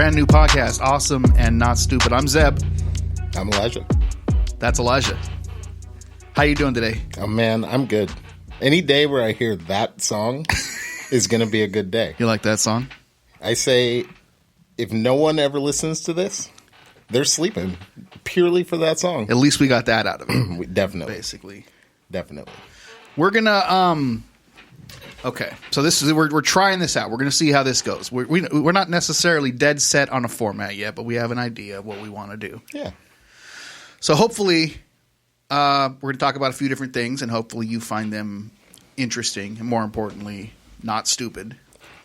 brand new podcast, Awesome and Not Stupid. I'm Zeb. I'm Elijah. That's Elijah. How you doing today? Oh, man, I'm good. Any day where I hear that song is going to be a good day. You like that song? I say, if no one ever listens to this, they're sleeping purely for that song. At least we got that out of it. Definitely. Basically. Definitely. We're going to, okay. So this is, we're trying this out. We're going to see how this goes. We're not necessarily dead set on a format yet, but we have an idea of what we want to do. Yeah. So hopefully, we're going to talk about a few different things, and hopefully you find them interesting, and more importantly, not stupid.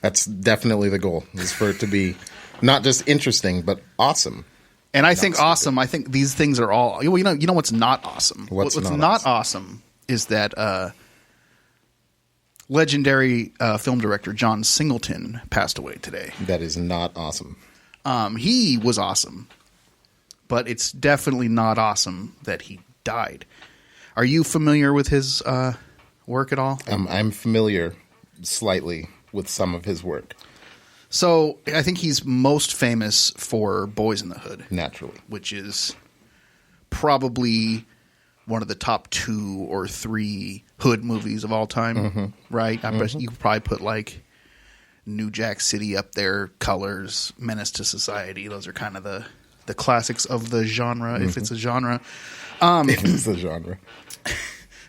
That's definitely the goal, is for it to be not just interesting, but awesome. And I think awesome, I think these things are all, you know what's not awesome? What's not awesome is that legendary film director John Singleton passed away today. That is not awesome. He was awesome, but it's definitely not awesome that he died. Are you familiar with his work at all? I'm familiar slightly with some of his work. So I think he's most famous for Boys in the Hood. Naturally. Which is probably one of the top 2 or 3 Hood movies of all time, right? I bet you could probably put like New Jack City up there, Colors, Menace to Society. Those are kind of the classics of the genre, if it's a genre. If it's a genre.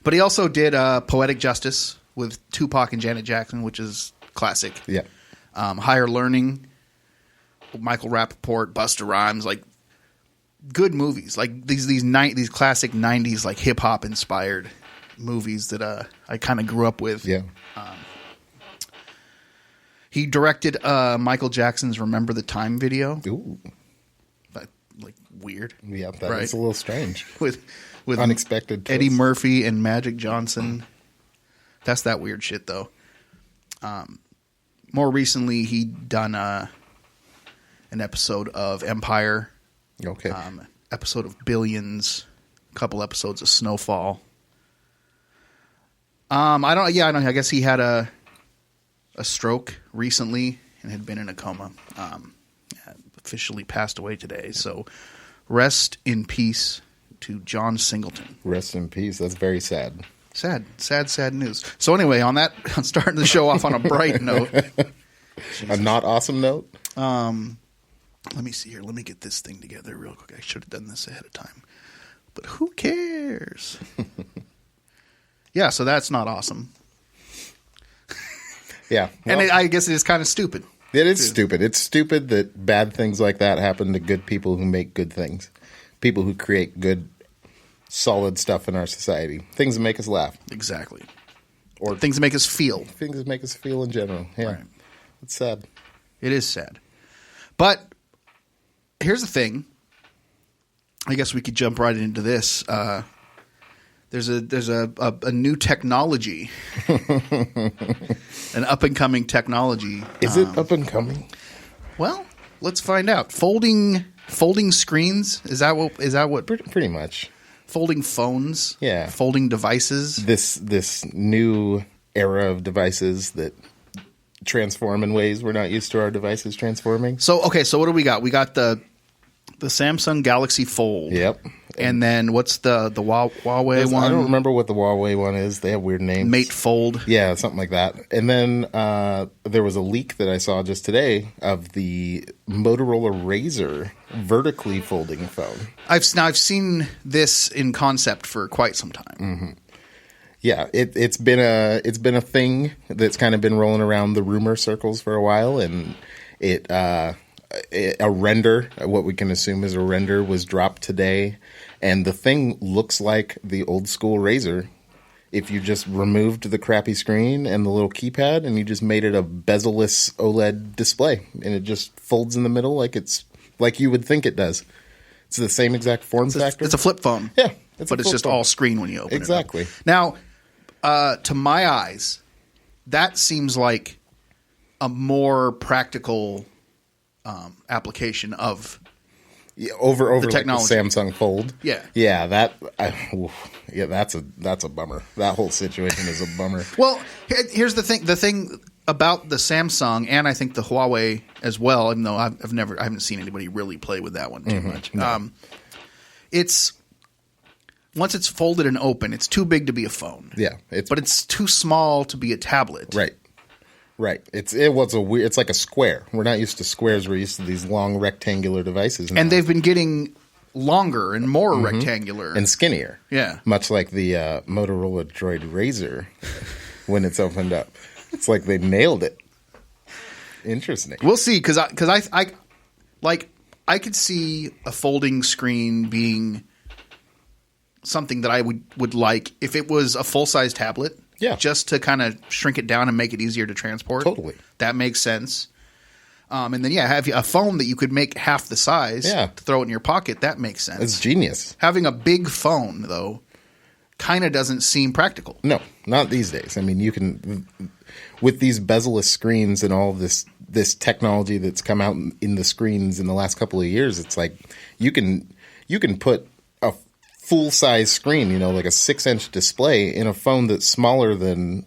But he also did Poetic Justice with Tupac and Janet Jackson, which is classic. Yeah. Higher Learning, Michael Rappaport, Busta Rhymes, like good movies, like these classic 90s like hip hop inspired movies that I kind of grew up with. Yeah. He directed Michael Jackson's "Remember the Time" video. Ooh. Like weird. Yeah, that right? is a little strange. with unexpected Eddie twist. Murphy and Magic Johnson. That's that weird shit though. More recently, he'd done an episode of Empire. Okay. Episode of Billions. A couple episodes of Snowfall. I don't know. I guess he had a stroke recently and had been in a coma. Officially passed away today. So rest in peace to John Singleton. Rest in peace. That's very sad. Sad news. So anyway, on that, I'm starting the show off on a bright note. A not awesome note? Let me see here. Let me get this thing together real quick. I should have done this ahead of time. But who cares? Yeah, so that's not awesome. Yeah. Well, and I guess it is kind of stupid. It is stupid. It's stupid that bad things like that happen to good people who make good things. People who create good, solid stuff in our society. Things that make us laugh. Exactly. Or things that make us feel. Things that make us feel in general. Yeah. Right. It's sad. It is sad. But here's the thing. I guess we could jump right into this. There's a new technology, an up and coming technology. Is it up and coming? Well, let's find out. Folding screens, is that what Pretty much. Folding phones, Yeah. Folding devices. This new era of devices that transform in ways we're not used to our devices transforming. So what do we got? We got the Samsung Galaxy Fold. Yep. And then what's the Huawei one? I don't remember what the Huawei one is. They have weird names. Mate Fold. Yeah, something like that. And then there was a leak that I saw just today of the Motorola Razr vertically folding phone. I've seen this in concept for quite some time. Mm-hmm. Yeah, it's been a thing that's kind of been rolling around the rumor circles for a while, and a render, what we can assume is a render, was dropped today, and the thing looks like the old school Razr. If you just removed the crappy screen and the little keypad, and you just made it a bezel-less OLED display, and it just folds in the middle like you would think it does. It's the same exact form factor. It's a flip phone. Yeah, but it's just all screen when you open it. Exactly. Now, to my eyes, that seems like a more practical application of over the technology. Like the Samsung Fold. Yeah, that's a bummer. That whole situation is a bummer. Well, here's the thing. The thing about the Samsung and I think the Huawei as well, even though I haven't seen anybody really play with that one too much. No. It's once it's folded and open, it's too big to be a phone. Yeah, but it's too small to be a tablet. Right. It's like a square. We're not used to squares. We're used to these long rectangular devices now. And they've been getting longer and more rectangular and skinnier. Yeah, much like the Motorola Droid Razr when it's opened up. It's like they nailed it. Interesting. We'll see, because I could see a folding screen being something that I would like if it was a full-size tablet. Yeah. Just to kind of shrink it down and make it easier to transport. Totally. That makes sense. And then, have a phone that you could make half the size to throw it in your pocket. That makes sense. It's genius. Having a big phone, though, kind of doesn't seem practical. No, not these days. I mean, you can – with these bezel-less screens and all this technology that's come out in the screens in the last couple of years, it's like you can put a full-size screen, like a 6-inch display in a phone that's smaller than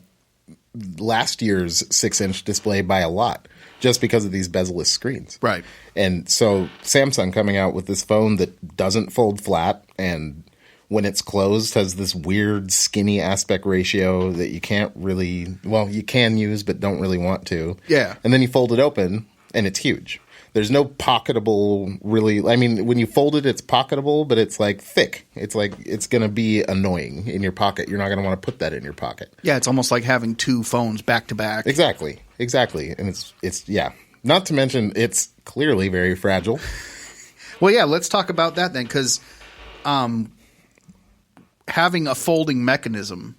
last year's 6-inch display by a lot, just because of these bezel-less screens. Right. And so Samsung coming out with this phone that doesn't fold flat and when it's closed has this weird skinny aspect ratio that you can't really – well, you can use but don't really want to. Yeah. And then you fold it open and it's huge. There's no pocketable really – I mean, when you fold it, it's pocketable, but it's like thick. It's like it's going to be annoying in your pocket. You're not going to want to put that in your pocket. Yeah, it's almost like having two phones back to back. Exactly. And it's yeah. Not to mention it's clearly very fragile. Well, yeah, let's talk about that then, because having a folding mechanism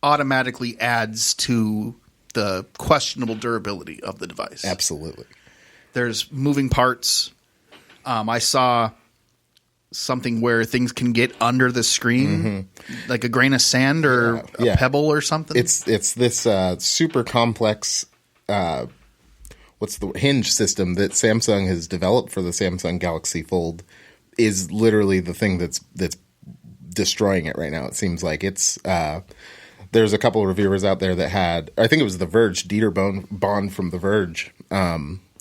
automatically adds to the questionable durability of the device. Absolutely. There's moving parts. I saw something where things can get under the screen, like a grain of sand or a pebble or something. It's this super complex hinge system that Samsung has developed for the Samsung Galaxy Fold is literally the thing that's destroying it right now. It seems like it's there's a couple of reviewers out there that had, I think it was The Verge, Dieter Bond from The Verge.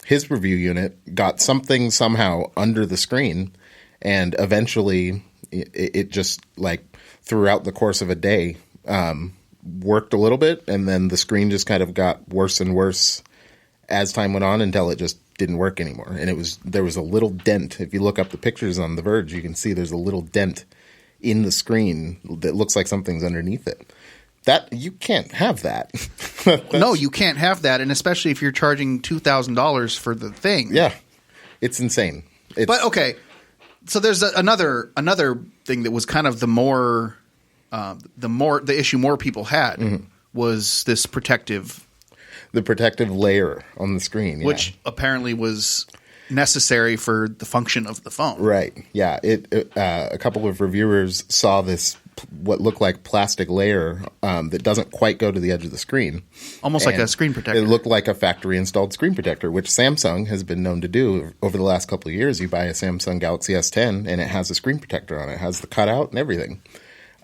His review unit got something somehow under the screen, and eventually it just like throughout the course of a day worked a little bit, and then the screen just kind of got worse and worse as time went on until it just didn't work anymore. And there was a little dent. If you look up the pictures on The Verge, you can see there's a little dent in the screen that looks like something's underneath it. That you can't have that. No, you can't have that, and especially if you're charging $2,000 for the thing. Yeah, it's insane. But okay, so there's another thing that was kind of the issue more people had was this protective layer on the screen, which apparently was necessary for the function of the phone. Right. Yeah. A couple of reviewers saw this what looked like plastic layer that doesn't quite go to the edge of the screen. Almost like a screen protector. It looked like a factory-installed screen protector, which Samsung has been known to do over the last couple of years. You buy a Samsung Galaxy S10, and it has a screen protector on it. It has the cutout and everything.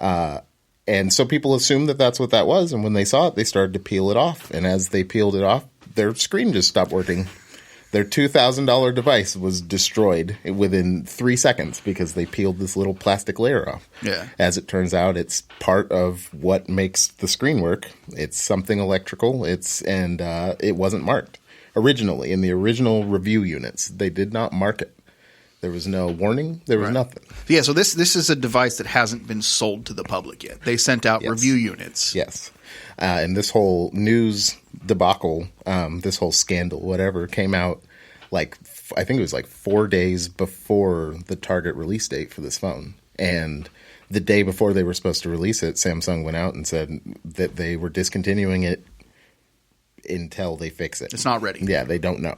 And so people assumed that that's what that was, and when they saw it, they started to peel it off. And as they peeled it off, their screen just stopped working. Their $2,000 device was destroyed within 3 seconds because they peeled this little plastic layer off. Yeah. As it turns out, it's part of what makes the screen work. It's something electrical. It wasn't marked originally in the original review units. They did not mark it. There was no warning. There was nothing. Yeah. So this is a device that hasn't been sold to the public yet. They sent out review units. Yes. And this whole news debacle, this whole scandal, whatever, came out I think it was 4 days before the target release date for this phone. And the day before they were supposed to release it, Samsung went out and said that they were discontinuing it until they fix it. It's not ready. Yeah, they don't know.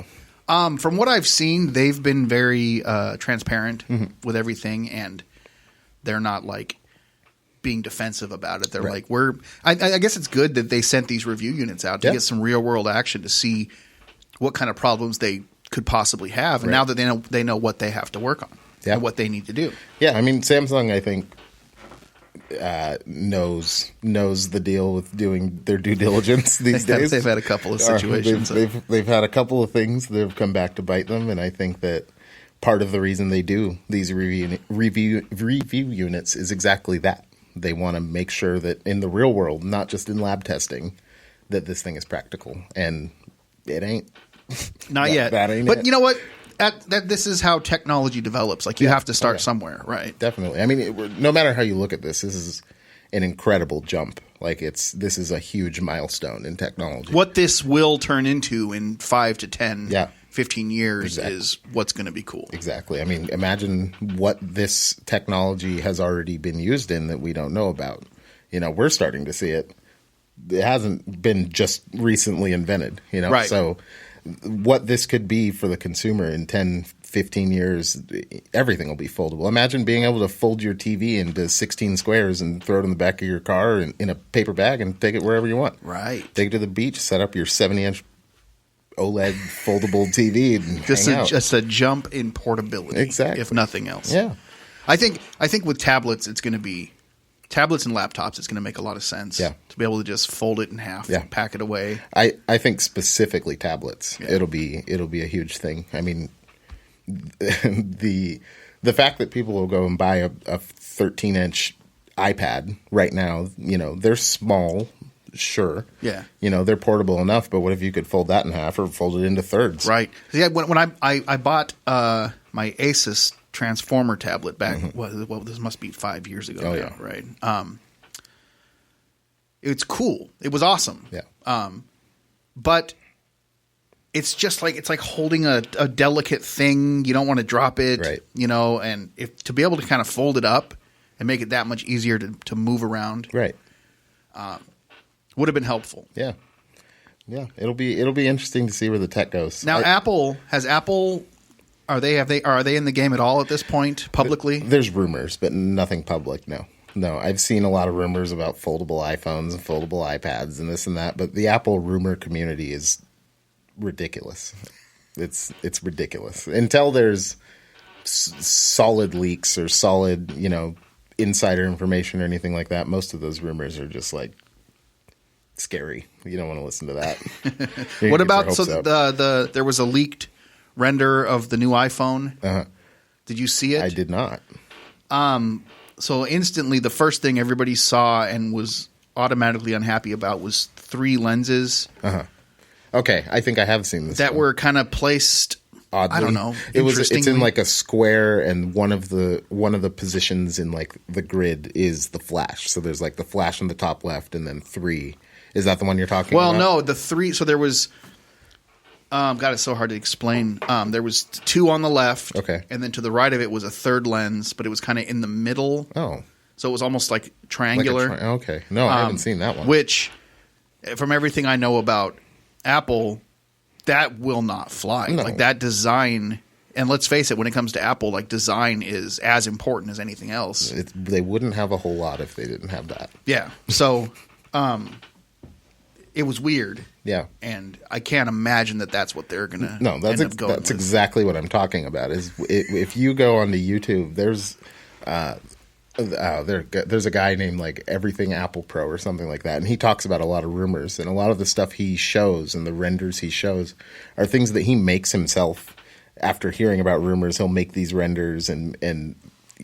From what I've seen, they've been very transparent with everything, and they're not being defensive about it. They're I guess it's good that they sent these review units out to get some real world action to see what kind of problems they could possibly have. And now that they know what they have to work on and what they need to do. Yeah. I mean, Samsung, I think knows the deal with doing their due diligence these days. They've had a couple of situations. They've had a couple of things that have come back to bite them, and I think that part of the reason they do these review units is exactly that. They want to make sure that in the real world, not just in lab testing, that this thing is practical, and it ain't. Not yet. That ain't but it. you know what? This is how technology develops. Like, you have to start somewhere, right? Definitely. I mean, no matter how you look at this is an incredible jump. Like, this is a huge milestone in technology. What this will turn into in 5 to 10, 15 years Exactly. is what's going to be cool. Exactly. I mean, imagine what this technology has already been used in that we don't know about. You know, we're starting to see it. It hasn't been just recently invented, you know? Right. So what this could be for the consumer in 10, 15 years, everything will be foldable. Imagine being able to fold your TV into 16 squares and throw it in the back of your car in a paper bag and take it wherever you want. Right. Take it to the beach, set up your 70-inch OLED foldable TV and hang out. Just a jump in portability, Exactly. if nothing else. Yeah. I think with tablets, it's going to be tablets and laptops. It's going to make a lot of sense. Yeah. To be able to just fold it in half, and pack it away. I think specifically tablets. Yeah. It'll be a huge thing. I mean, the fact that people will go and buy a 13-inch iPad right now, you know, they're small. Sure. Yeah. You know, they're portable enough, but what if you could fold that in half or fold it into thirds? Right. Yeah. When I bought my Asus Transformer tablet back, well, this must be 5 years ago now, right? It's cool. It was awesome. Yeah. But it's just like holding a delicate thing. You don't want to drop it, right. You know, and to be able to kind of fold it up and make it that much easier to move around, right. Would have been helpful. Yeah. Yeah. It'll be interesting to see where the tech goes. Now, are they in the game at all at this point publicly? There's rumors, but nothing public. No, I've seen a lot of rumors about foldable iPhones and foldable iPads and this and that, but the Apple rumor community is ridiculous. It's ridiculous. Until there's solid leaks or solid, you know, insider information or anything like that, most of those rumors are just like scary. You don't want to listen to that. What about there was a leaked render of the new iPhone? Uh-huh. Did you see it? I did not. So instantly, the first thing everybody saw and was automatically unhappy about was 3 lenses. Uh-huh. Okay, I think I have seen this that one. were kind of placed. Oddly. I don't know. It's in like a square, and one of the positions in like the grid is the flash. So there's like the flash in the top left, and then 3. Is that the one you're talking about? Well, no, the 3. So there was. God, it's so hard to explain. There was 2 on the left, okay, and then to the right of it was a third lens, but it was kind of in the middle. Oh, so it was almost like triangular. Okay, no, I haven't seen that one. Which, from everything I know about Apple, that will not fly. No. Like that design, and let's face it, when it comes to Apple, like design is as important as anything else. They wouldn't have a whole lot if they didn't have that. Yeah. So, it was weird. Yeah. And I can't imagine that that's what they're going to that's exactly what I'm talking about. Is if you go onto YouTube, there's a guy named like Everything Apple Pro or something like that, and he talks about a lot of rumors, and a lot of the stuff he shows and the renders he shows are things that he makes himself. After hearing about rumors, he'll make these renders and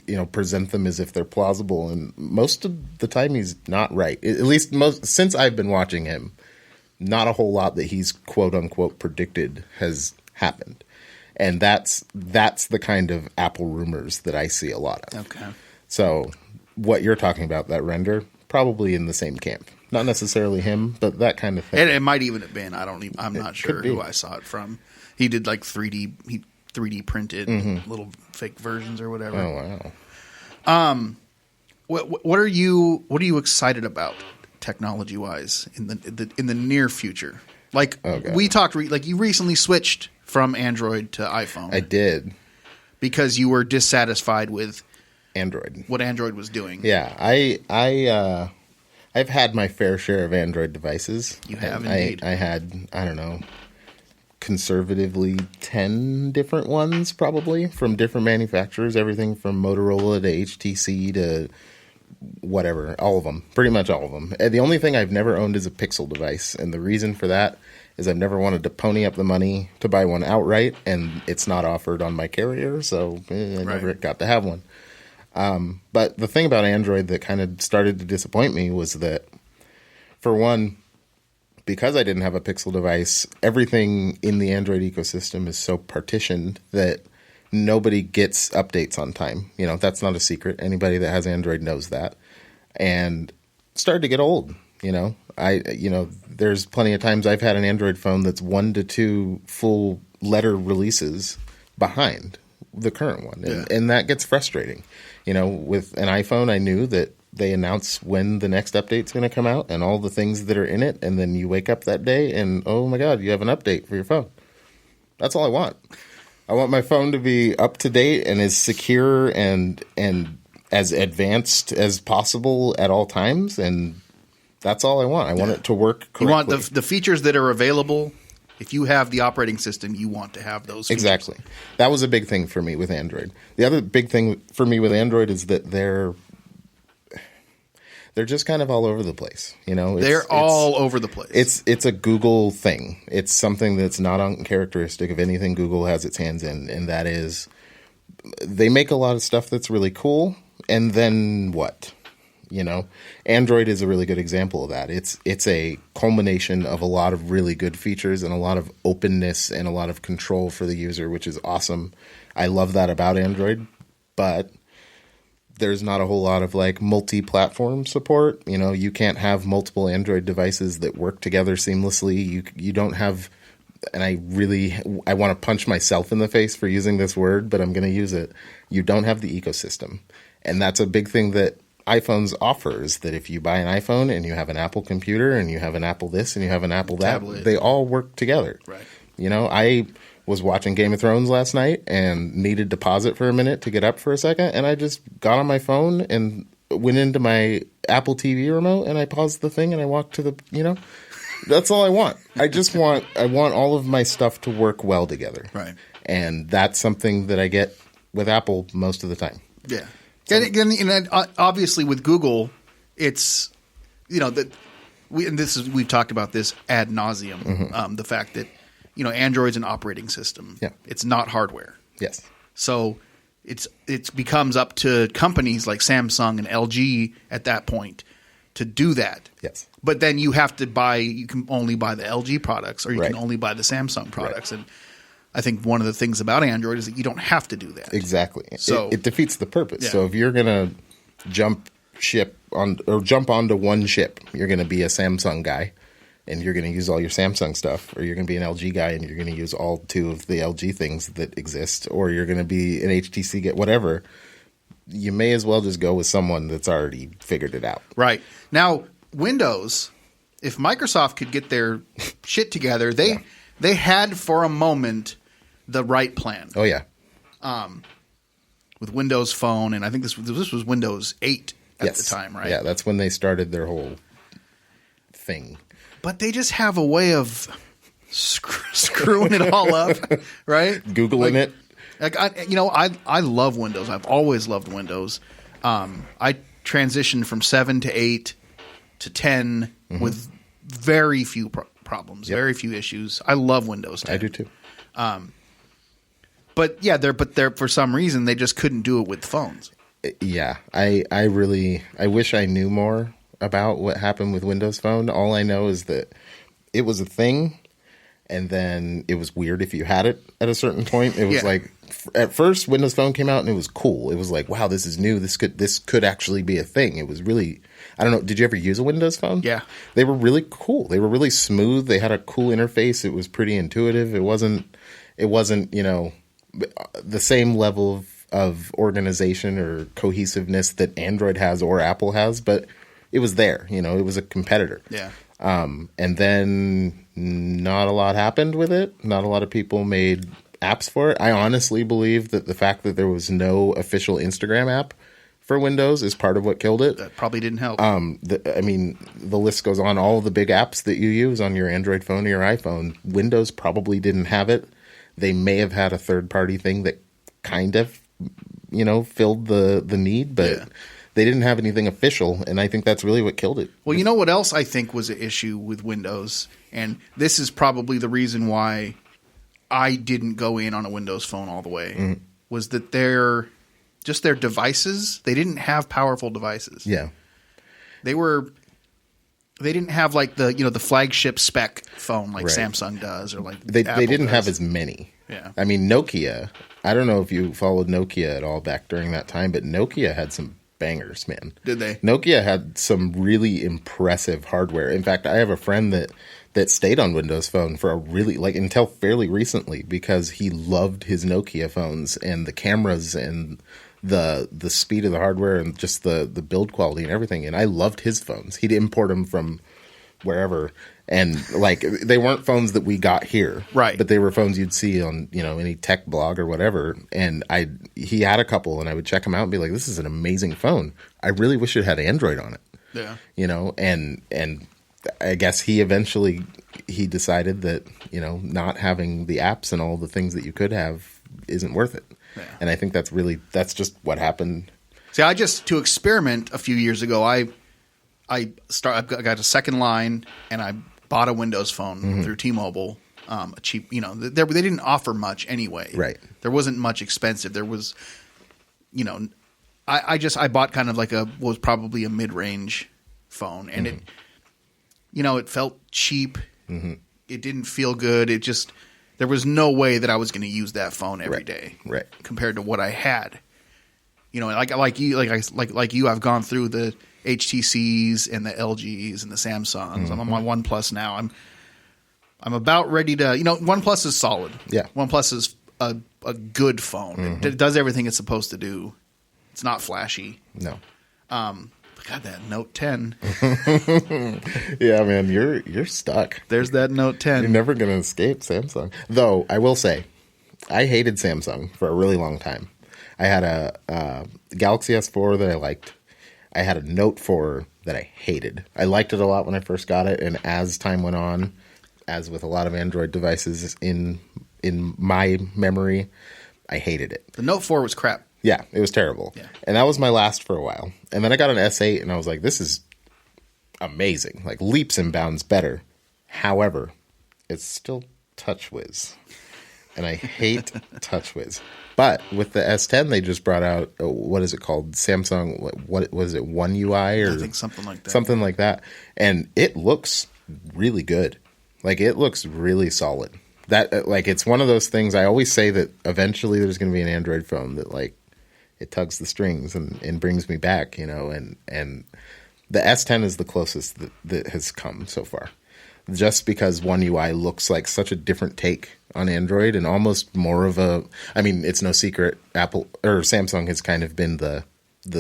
you know, present them as if they're plausible, and most of the time he's not right. At least since I've been watching him, not a whole lot that he's quote unquote predicted has happened. And that's the kind of Apple rumors that I see a lot of. Okay. So what you're talking about, that render, probably in the same camp. Not necessarily him, but that kind of thing. It might even have been. I'm not sure who I saw it from. He did like 3D printed little fake versions or whatever. Oh wow. What are you excited about technology wise in the near future? Like we talked, like you recently switched from Android to iPhone. I did because you were dissatisfied with Android. What Android was doing. Yeah, I've had my fair share of Android devices. You have indeed. I had, I don't know, conservatively 10 different ones probably from different manufacturers, everything from Motorola to HTC to whatever, all of them, pretty much all of them. The only thing I've never owned is a Pixel device, and the reason for that is I've never wanted to pony up the money to buy one outright, and it's not offered on my carrier, so I never got to have one. But the thing about Android that kind of started to disappoint me was that, for one, because I didn't have a Pixel device, everything in the Android ecosystem is so partitioned that nobody gets updates on time. You know, that's not a secret. Anybody that has Android knows that. And it started to get old, you know. There's plenty of times I've had an Android phone that's 1 to 2 full letter releases behind the current one. And that gets frustrating. You know, with an iPhone, I knew that they announce when the next update's going to come out and all the things that are in it. And then you wake up that day and, oh my God, you have an update for your phone. That's all I want. I want my phone to be up to date and as secure and as advanced as possible at all times. And that's all I want. I want it to work correctly. You want the features that are available. If you have the operating system, you want to have those features. Exactly. That was a big thing for me with Android. The other big thing for me with Android is that they're just kind of all over the place. You know, they're all over the place. It's a Google thing. It's something that's not uncharacteristic of anything Google has its hands in, and that is they make a lot of stuff that's really cool, and then what? You know, Android is a really good example of that. It's a culmination of a lot of really good features and a lot of openness and a lot of control for the user, which is awesome. I love that about Android, but there's not a whole lot of like multi-platform support. You know, you can't have multiple Android devices that work together seamlessly. You don't have, and I want to punch myself in the face for using this word, but I'm going to use it. You don't have the ecosystem. And that's a big thing that iPhones offers, that if you buy an iPhone and you have an Apple computer and you have an Apple this and you have an Apple that, they all work together. Right. You know, I was watching Game of Thrones last night and needed to pause it for a minute to get up for a second, and I just got on my phone and went into my Apple TV remote and I paused the thing and I walked to the, you know, that's all I want. I want all of my stuff to work well together. Right. And that's something that I get with Apple most of the time. Yeah. And obviously with Google, it's, you know, that we've talked about this ad nauseum. Mm-hmm. The fact that, you know, Android's an operating system. Yeah. It's not hardware. Yes. So it becomes up to companies like Samsung and LG at that point to do that. Yes. But then you can only buy the LG products, or you can only buy the Samsung products. Right. And I think one of the things about Android is that you don't have to do that. Exactly. So it defeats the purpose. Yeah. So if you're going to jump onto one ship, you're going to be a Samsung guy and you're going to use all your Samsung stuff, or you're going to be an LG guy and you're going to use all 2 of the LG things that exist, or you're going to be an HTC guy, whatever. You may as well just go with someone that's already figured it out. Right. Now, Windows, if Microsoft could get their shit together, they had for a moment the right plan. Oh, yeah. With Windows Phone, and I think this was Windows 8 at the time, right? Yeah, that's when they started their whole thing. But they just have a way of screwing it all up, right? Googling it. Like I love Windows. I've always loved Windows. I transitioned from 7 to 8 to 10 with very few problems, very few issues. I love Windows 10. I do too. But yeah, they're for some reason they just couldn't do it with phones. Yeah, I wish I knew more about what happened with Windows Phone. All I know is that it was a thing, and then it was weird if you had it at a certain point. It was like at first Windows Phone came out and it was cool. It was like, wow, this is new. This could actually be a thing. It was really, I don't know. Did you ever use a Windows Phone? Yeah, they were really cool. They were really smooth. They had a cool interface. It was pretty intuitive. It wasn't you know, the same level of organization or cohesiveness that Android has or Apple has, but it was there. You know, it was a competitor. Yeah. And then not a lot happened with it. Not a lot of people made apps for it. I honestly believe that the fact that there was no official Instagram app for Windows is part of what killed it. That probably didn't help. The list goes on. All of the big apps that you use on your Android phone or your iPhone, Windows probably didn't have it. They may have had a third-party thing that kind of, you know, filled the need, but they didn't have anything official, and I think that's really what killed it. Well, you know what else I think was an issue with Windows, and this is probably the reason why I didn't go in on a Windows phone all the way, was that their devices, they didn't have powerful devices. Yeah. They didn't have like the flagship spec phone like Samsung does, or like they didn't does. have as many. Yeah. I mean, Nokia, I don't know if you followed Nokia at all back during that time, but Nokia had some bangers, man. Did they? Nokia had some really impressive hardware. In fact, I have a friend that stayed on Windows Phone for until fairly recently, because he loved his Nokia phones and the cameras and the speed of the hardware and just the build quality and everything. And I loved his phones. He'd import them from wherever, and like they weren't phones that we got here, right? But they were phones you'd see on any tech blog or whatever. And he had a couple, and I would check them out and be like, "This is an amazing phone. I really wish it had Android on it." Yeah, and I guess he eventually decided that not having the apps and all the things that you could have isn't worth it. Yeah. And I think that's just what happened. See, to experiment a few years ago, I got a second line, and I bought a Windows phone through T-Mobile, a cheap. They didn't offer much anyway. Right. There wasn't much expensive. There was, I bought kind of like was probably a mid-range phone, and it felt cheap. Mm-hmm. It didn't feel good. There was no way that I was going to use that phone every day, right? Compared to what I had. Like you, I've gone through the HTCs and the LGs and the Samsungs. I'm on my OnePlus now. I'm about ready to. OnePlus is solid. Yeah, OnePlus is a good phone. It does everything it's supposed to do. It's not flashy. No. God, that Note 10. Yeah, man, you're stuck. There's that Note 10. You're never going to escape Samsung. Though, I will say, I hated Samsung for a really long time. I had a Galaxy S4 that I liked. I had a Note 4 that I hated. I liked it a lot when I first got it, and as time went on, as with a lot of Android devices in my memory, I hated it. The Note 4 was crap. Yeah, it was terrible. Yeah. And that was my last for a while. And then I got an S8, and I was like, this is amazing. Like, leaps and bounds better. However, it's still TouchWiz. And I hate TouchWiz. But with the S10, they just brought out, what is it called? Samsung, what was it, One UI? Or I think something like that. Something like that. And it looks really good. Like, it looks really solid. That it's one of those things, I always say that eventually there's going to be an Android phone that, like, it tugs the strings and brings me back, and the S10 is the closest that has come so far. Just because One UI looks like such a different take on Android and almost more of it's no secret Apple or Samsung has kind of been the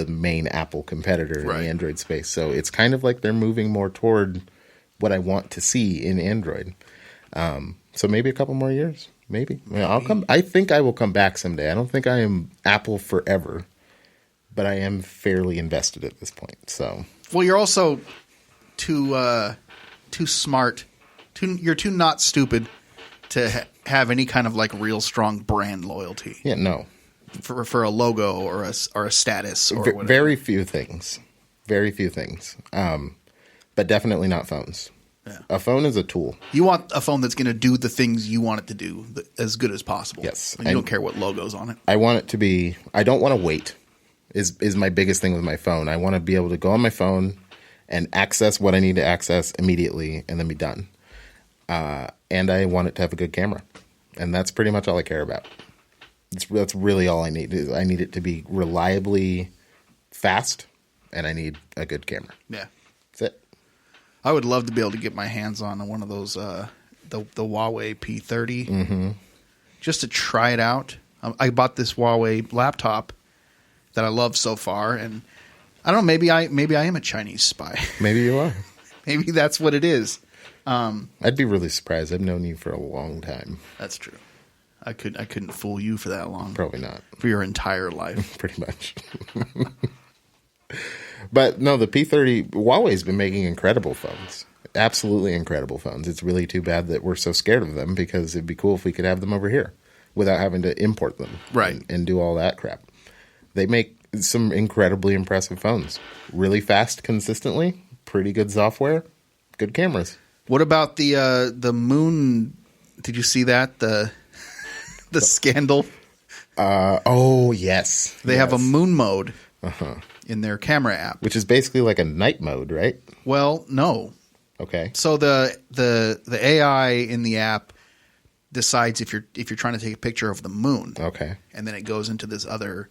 main Apple competitor in the Android space. So it's kind of like they're moving more toward what I want to see in Android. So maybe a couple more years. Maybe. I think I will come back someday. I don't think I am Apple forever, but I am fairly invested at this point. So, well, you're also too smart. You're too not stupid to have any kind of like real strong brand loyalty. Yeah, no. For a logo or a status or whatever. Very few things. Very few things. But definitely not phones. Yeah. A phone is a tool. You want a phone that's going to do the things you want it to do as good as possible. Yes. And you don't care what logo's on it. I want it to be – I don't want to wait is my biggest thing with my phone. I want to be able to go on my phone and access what I need to access immediately and then be done. And I want it to have a good camera. And that's pretty much all I care about. That's really all I need. I need it to be reliably fast, and I need a good camera. Yeah. That's it. I would love to be able to get my hands on one of those, the Huawei P30, just to try it out. I bought this Huawei laptop that I love so far, and I don't know. Maybe I am a Chinese spy. Maybe you are. Maybe that's what it is. I'd be really surprised. I've known you for a long time. That's true. I couldn't fool you for that long. Probably not. For your entire life. Pretty much. But no, the P30, Huawei's been making incredible phones. Absolutely incredible phones. It's really too bad that we're so scared of them, because it'd be cool if we could have them over here without having to import them. Right. And do all that crap. They make some incredibly impressive phones. Really fast consistently, pretty good software, good cameras. What about the moon? Did you see that? The scandal? Oh, yes. They have a moon mode in their camera app. Which is basically like a night mode, right? Well, no. Okay. So the AI in the app decides if you're trying to take a picture of the moon. Okay. And then it goes into this other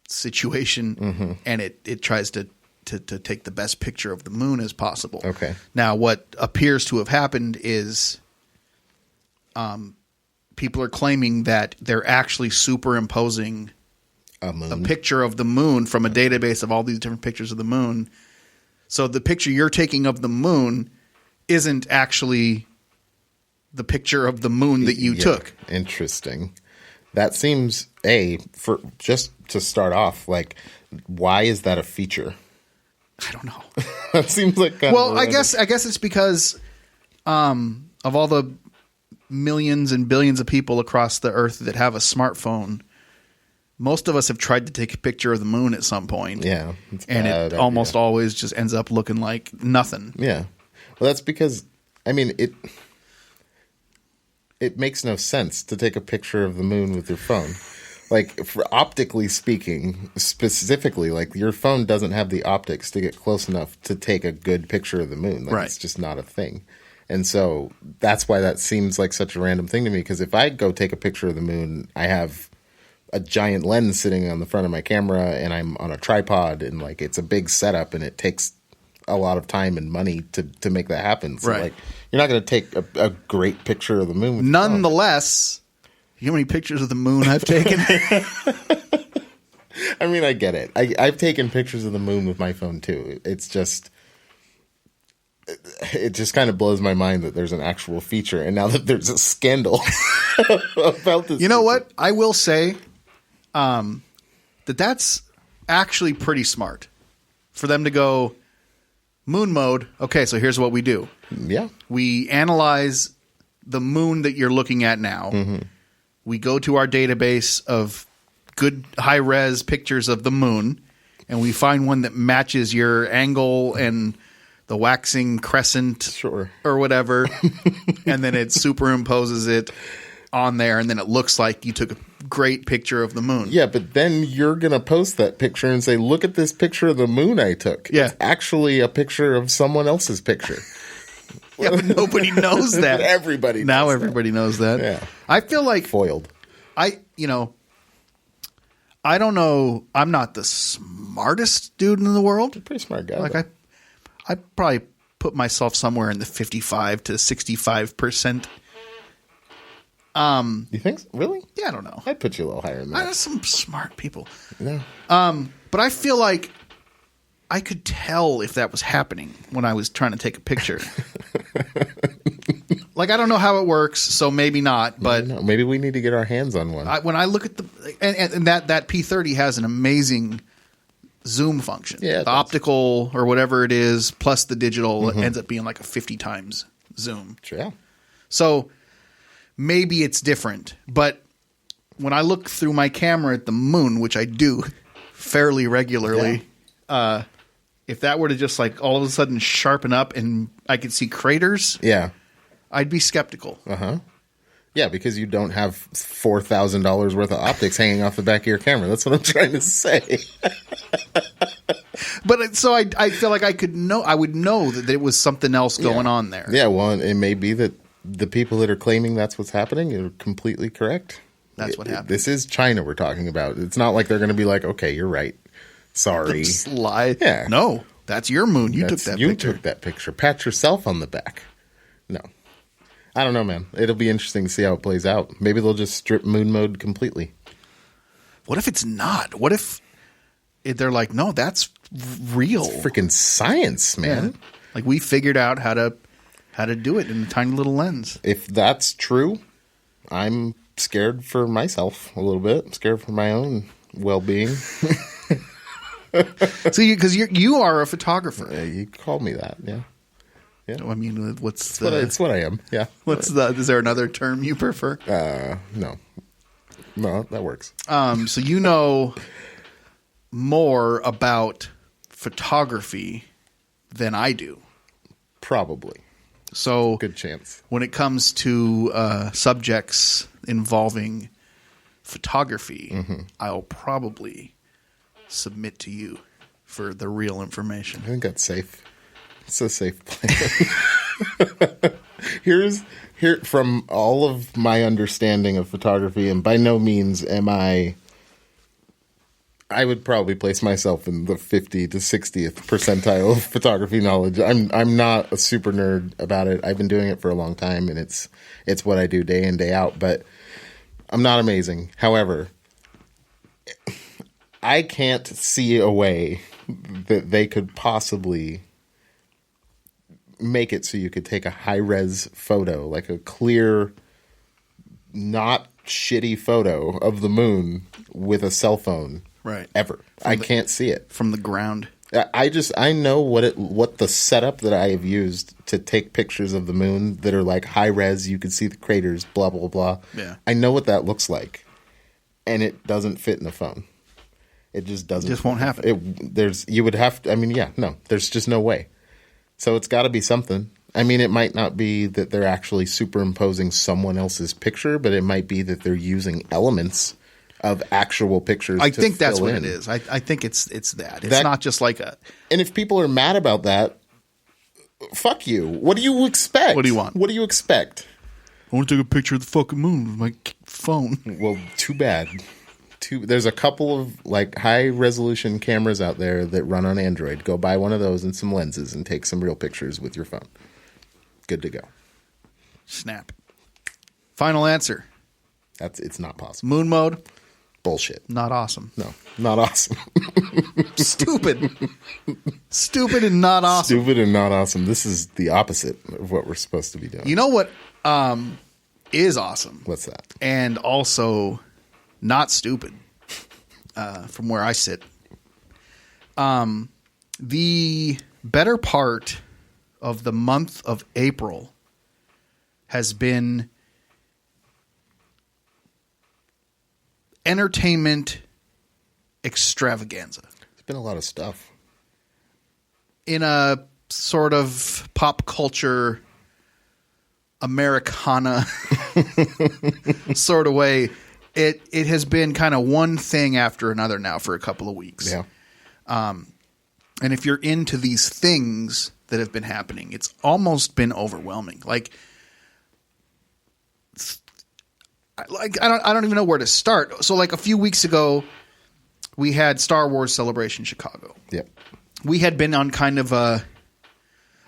situation and it tries to take the best picture of the moon as possible. Okay. Now, what appears to have happened is people are claiming that they're actually superimposing a picture of the moon from a database of all these different pictures of the moon. So the picture you're taking of the moon isn't actually the picture of the moon that you took. Interesting. That seems, for just to start off, like, why is that a feature? I don't know. That seems like I guess it's because of all the millions and billions of people across the earth that have a smartphone. Most of us have tried to take a picture of the moon at some point. Yeah. And it almost always just ends up looking like nothing. Yeah. Well, that's because, I mean, it makes no sense to take a picture of the moon with your phone. Like, for optically speaking, specifically, like, your phone doesn't have the optics to get close enough to take a good picture of the moon. Like, right. It's just not a thing. And so that's why that seems like such a random thing to me. Because if I go take a picture of the moon, I have a giant lens sitting on the front of my camera and I'm on a tripod and, like, it's a big setup and it takes a lot of time and money to make that happen. So, right. like, you're not going to take a great picture of the moon with Nonetheless, you know how many pictures of the moon I've taken? I mean, I get it. I've taken pictures of the moon with my phone too. It's just, it just kind of blows my mind that there's an actual feature, and now that there's a scandal about this. You know what? I will say that's actually pretty smart for them to go moon mode. Okay, so here's what we do. Yeah. We analyze the moon that you're looking at now. Mm-hmm. We go to our database of good high-res pictures of the moon, and we find one that matches your angle and the waxing crescent or whatever, and then it superimposes it on there, and then it looks like you took a great picture of the moon. Yeah, but then you're going to post that picture and say, look at this picture of the moon I took. Yeah. It's actually a picture of someone else's picture. Yeah, but nobody knows that. Everybody knows now everybody knows that. Yeah. I feel like foiled. I don't know. I'm not the smartest dude in the world. You're a pretty smart guy. Like I probably put myself somewhere in the 55 to 65%. You think? Really? Yeah, I don't know. I'd put you a little higher than that. There's some smart people. No. But I feel like I could tell if that was happening when I was trying to take a picture. Like, I don't know how it works, so maybe not. But maybe we need to get our hands on one. When I look at and that P30 has an amazing zoom function. Yeah, the optical or whatever it is plus the digital ends up being like a 50 times zoom. Yeah. So maybe it's different, but when I look through my camera at the moon, which I do fairly regularly, if that were to just like all of a sudden sharpen up and I could see craters, I'd be skeptical. Yeah, because you don't have $4,000 worth of optics hanging off the back of your camera. That's what I'm trying to say. But so I feel like I would know that there was something else going on there. Yeah, well, it may be that the people that are claiming that's what's happening are completely correct. That's what happened. This is China we're talking about. It's not like they're going to be like, okay, you're right. Sorry. Just lie. Yeah. No, that's your moon. You took that picture. Pat yourself on the back. No. I don't know, man. It'll be interesting to see how it plays out. Maybe they'll just strip moon mode completely. What if it's not? What if they're like, no, that's real. It's freaking science, man. Yeah. Like we figured out how to do it in a tiny little lens. If that's true, I'm scared for myself a little bit. I'm scared for my own well-being. So because you are a photographer. You called me that, yeah. I mean, it's what I am, yeah. Is there another term you prefer? No, that works. So more about photography than I do. Probably. So Good chance. when it comes to subjects involving photography, I'll probably submit to you for the real information. I think that's safe. It's a safe plan. Here from all of my understanding of photography, and by no means am I would probably place myself in the 50 to 60th percentile of photography knowledge. I'm not a super nerd about it. I've been doing it for a long time, and it's what I do day in, day out, but I'm not amazing. However, I can't see a way that they could possibly make it so you could take a high-res photo, like a clear, not shitty photo of the moon with a cell phone. Right. Ever. I can't see it. From the ground. I know what the setup that I have used to take pictures of the moon that are like high res, you can see the craters, blah, blah, blah. Yeah. I know what that looks like. And it doesn't fit in the phone. It just doesn't. It just won't happen. There's just no way. So it's got to be something. I mean, it might not be that they're actually superimposing someone else's picture, but it might be that they're using elements of actual pictures. I think that's what in. it is. I think it's that. It's not just like a. And if people are mad about that, fuck you. What do you expect? What do you want? What do you expect? I want to take a picture of the fucking moon with my phone. Well, too bad. There's a couple of like high resolution cameras out there that run on Android. Go buy one of those and some lenses and take some real pictures with your phone. Good to go. Snap. Final answer. It's not possible. Moon mode. Bullshit. Not awesome. No, not awesome. Stupid. Stupid and not awesome. Stupid and not awesome. This is the opposite of what we're supposed to be doing. You know what is awesome? What's that? And also not stupid from where I sit. The better part of the month of April has been entertainment extravaganza. There's been a lot of stuff. In a sort of pop culture Americana sort of way, it has been kind of one thing after another now for a couple of weeks. Yeah. And if you're into these things that have been happening, it's almost been overwhelming. Like I don't even know where to start. So like a few weeks ago, we had Star Wars Celebration Chicago. Yep. We had been on kind of a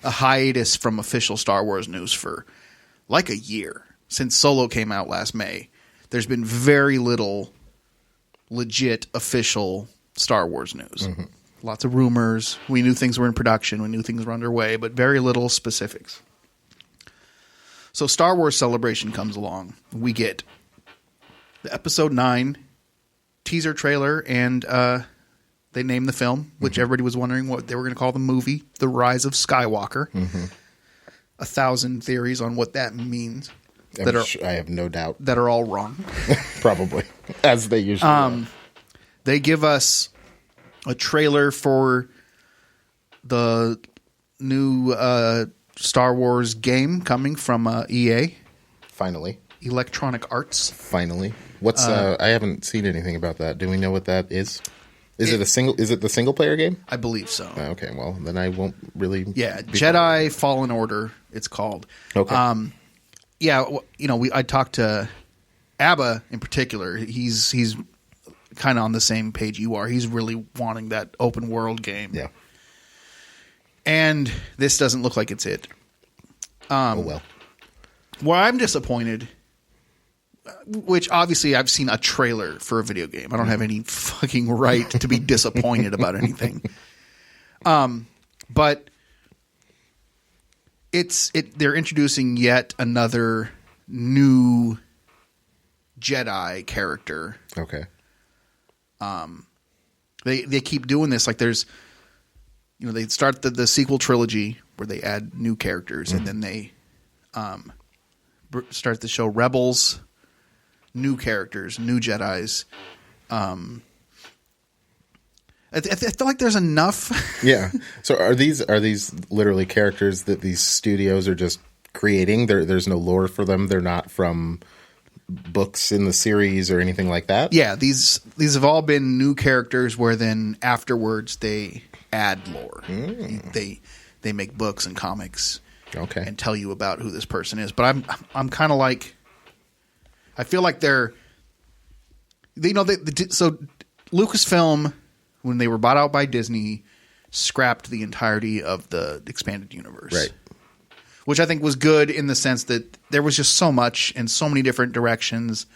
hiatus from official Star Wars news for like a year. Since Solo came out last May, there's been very little legit official Star Wars news. Mm-hmm. Lots of rumors. We knew things were in production. We knew things were underway, but very little specifics. So Star Wars Celebration comes along. We get the Episode 9 teaser trailer, and they name the film, which everybody was wondering what they were going to call the movie, The Rise of Skywalker. Mm-hmm. 1,000 theories on what that means. I have no doubt. That are all wrong. Probably, as they usually are. They give us a trailer for the new Star Wars game coming from EA. Finally. Electronic Arts. Finally. What's I haven't seen anything about that. Do we know what that is? Is it the single player game? I believe so. Okay, well, then I won't really Jedi Fallen Order it's called. Okay. I talked to Abba in particular. He's kind of on the same page you are. He's really wanting that open world game. Yeah. And this doesn't look like it's it. Oh well. Well, I'm disappointed. Which obviously I've seen a trailer for a video game. I don't have any fucking right to be disappointed about anything. But they're introducing yet another new Jedi character. Okay. They keep doing this. Like there's, they start the sequel trilogy where they add new characters, and then they start the show Rebels. New characters, new Jedis. I feel like there's enough. Yeah. So are these literally characters that these studios are just creating? There's no lore for them. They're not from books in the series or anything like that. Yeah, these have all been new characters where then afterwards they add lore. They make books and comics, okay, and tell you about who this person is. But I'm kind of like, I feel like so Lucasfilm, when they were bought out by Disney, scrapped the entirety of the expanded universe, right? Which I think was good in the sense that there was just so much in so many different directions.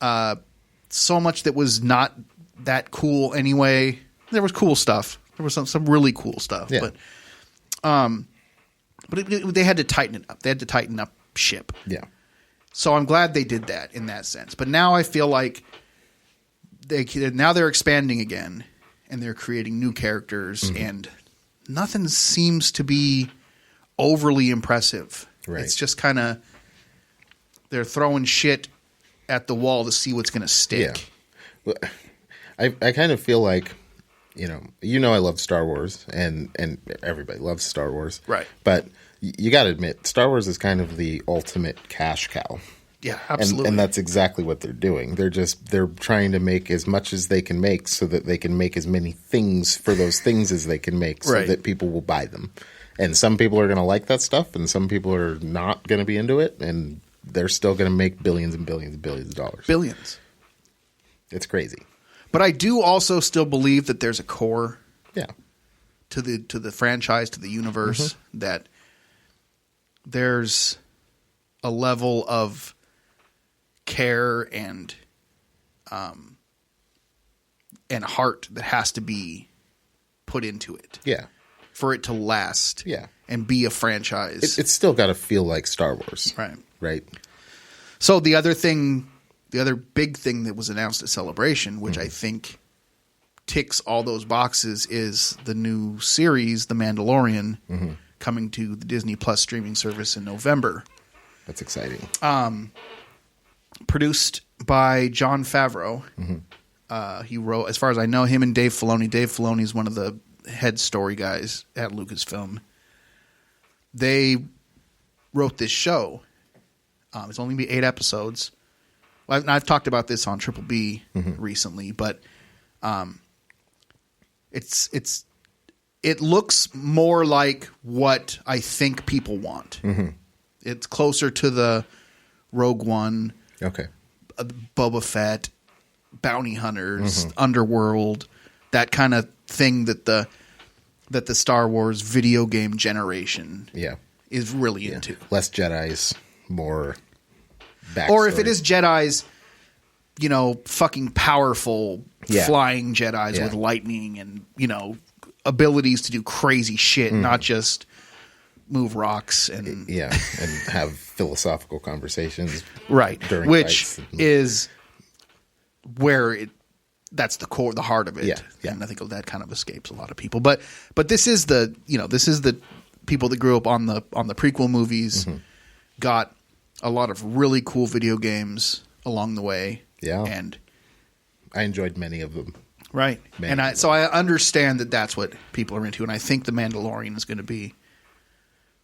So much that was not that cool anyway. There was cool stuff. There was some really cool stuff. Yeah. But they had to tighten it up. They had to tighten up ship. Yeah. So I'm glad they did that in that sense. But now I feel like they're expanding again, and they're creating new characters, and nothing seems to be overly impressive. Right. It's just kind of they're throwing shit at the wall to see what's going to stick. Yeah. I kind of feel like, you know, I love Star Wars, and everybody loves Star Wars, right? But you got to admit, Star Wars is kind of the ultimate cash cow. Yeah, absolutely. And that's exactly what they're doing. They're trying to make as much as they can make so that they can make as many things for those things as they can make, so that people will buy them. And some people are going to like that stuff, and some people are not going to be into it, and they're still going to make billions and billions and billions of dollars. Billions. It's crazy. But I do also still believe that there's a core, to the franchise, to the universe, that there's a level of care and heart that has to be put into it. Yeah. For it to last. Yeah. And be a franchise. It's still got to feel like Star Wars. Right. Right. So the other big thing that was announced at Celebration, which I think ticks all those boxes, is the new series, The Mandalorian, coming to the Disney Plus streaming service in November. That's exciting. Produced by Jon Favreau. He wrote, as far as I know, him and Dave Filoni. Dave Filoni is one of the head story guys at Lucasfilm. They wrote this show. It's only going to be 8 episodes. I've talked about this on Triple B recently, but it looks more like what I think people want. It's closer to the Rogue One, Boba Fett, bounty hunters, Underworld, that kind of thing that the Star Wars video game generation is really into. Less Jedis, more backstory. Or if it is Jedis, fucking powerful flying Jedis with lightning and, abilities to do crazy shit, not just move rocks and have philosophical conversations. Right. During which fights. is where that's the core, the heart of it. Yeah. And I think that kind of escapes a lot of people. But this is the people that grew up on the prequel movies, got a lot of really cool video games along the way. Yeah. And I enjoyed many of them. Right. So I understand that that's what people are into. And I think The Mandalorian is going to be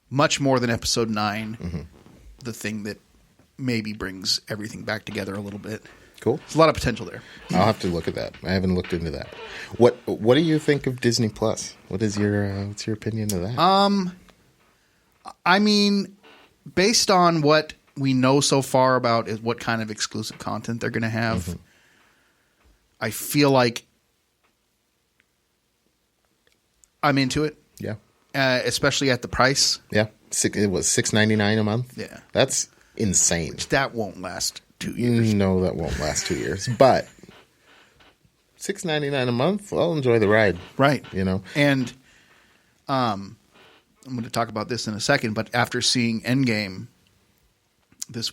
much more than Episode 9, the thing that maybe brings everything back together a little bit. Cool. There's a lot of potential there. I'll have to look at that. I haven't looked into that. What do you think of Disney Plus? What's your opinion of that? I mean, based on what we know so far about what kind of exclusive content they're going to have, I feel like I'm into it. Yeah. Especially at the price. Yeah. It was $6.99 a month. Yeah. That's insane. That won't last 2 years. No, that won't last 2 years. But $6.99 a month, I'll enjoy the ride. Right. And I'm going to talk about this in a second, but after seeing Endgame this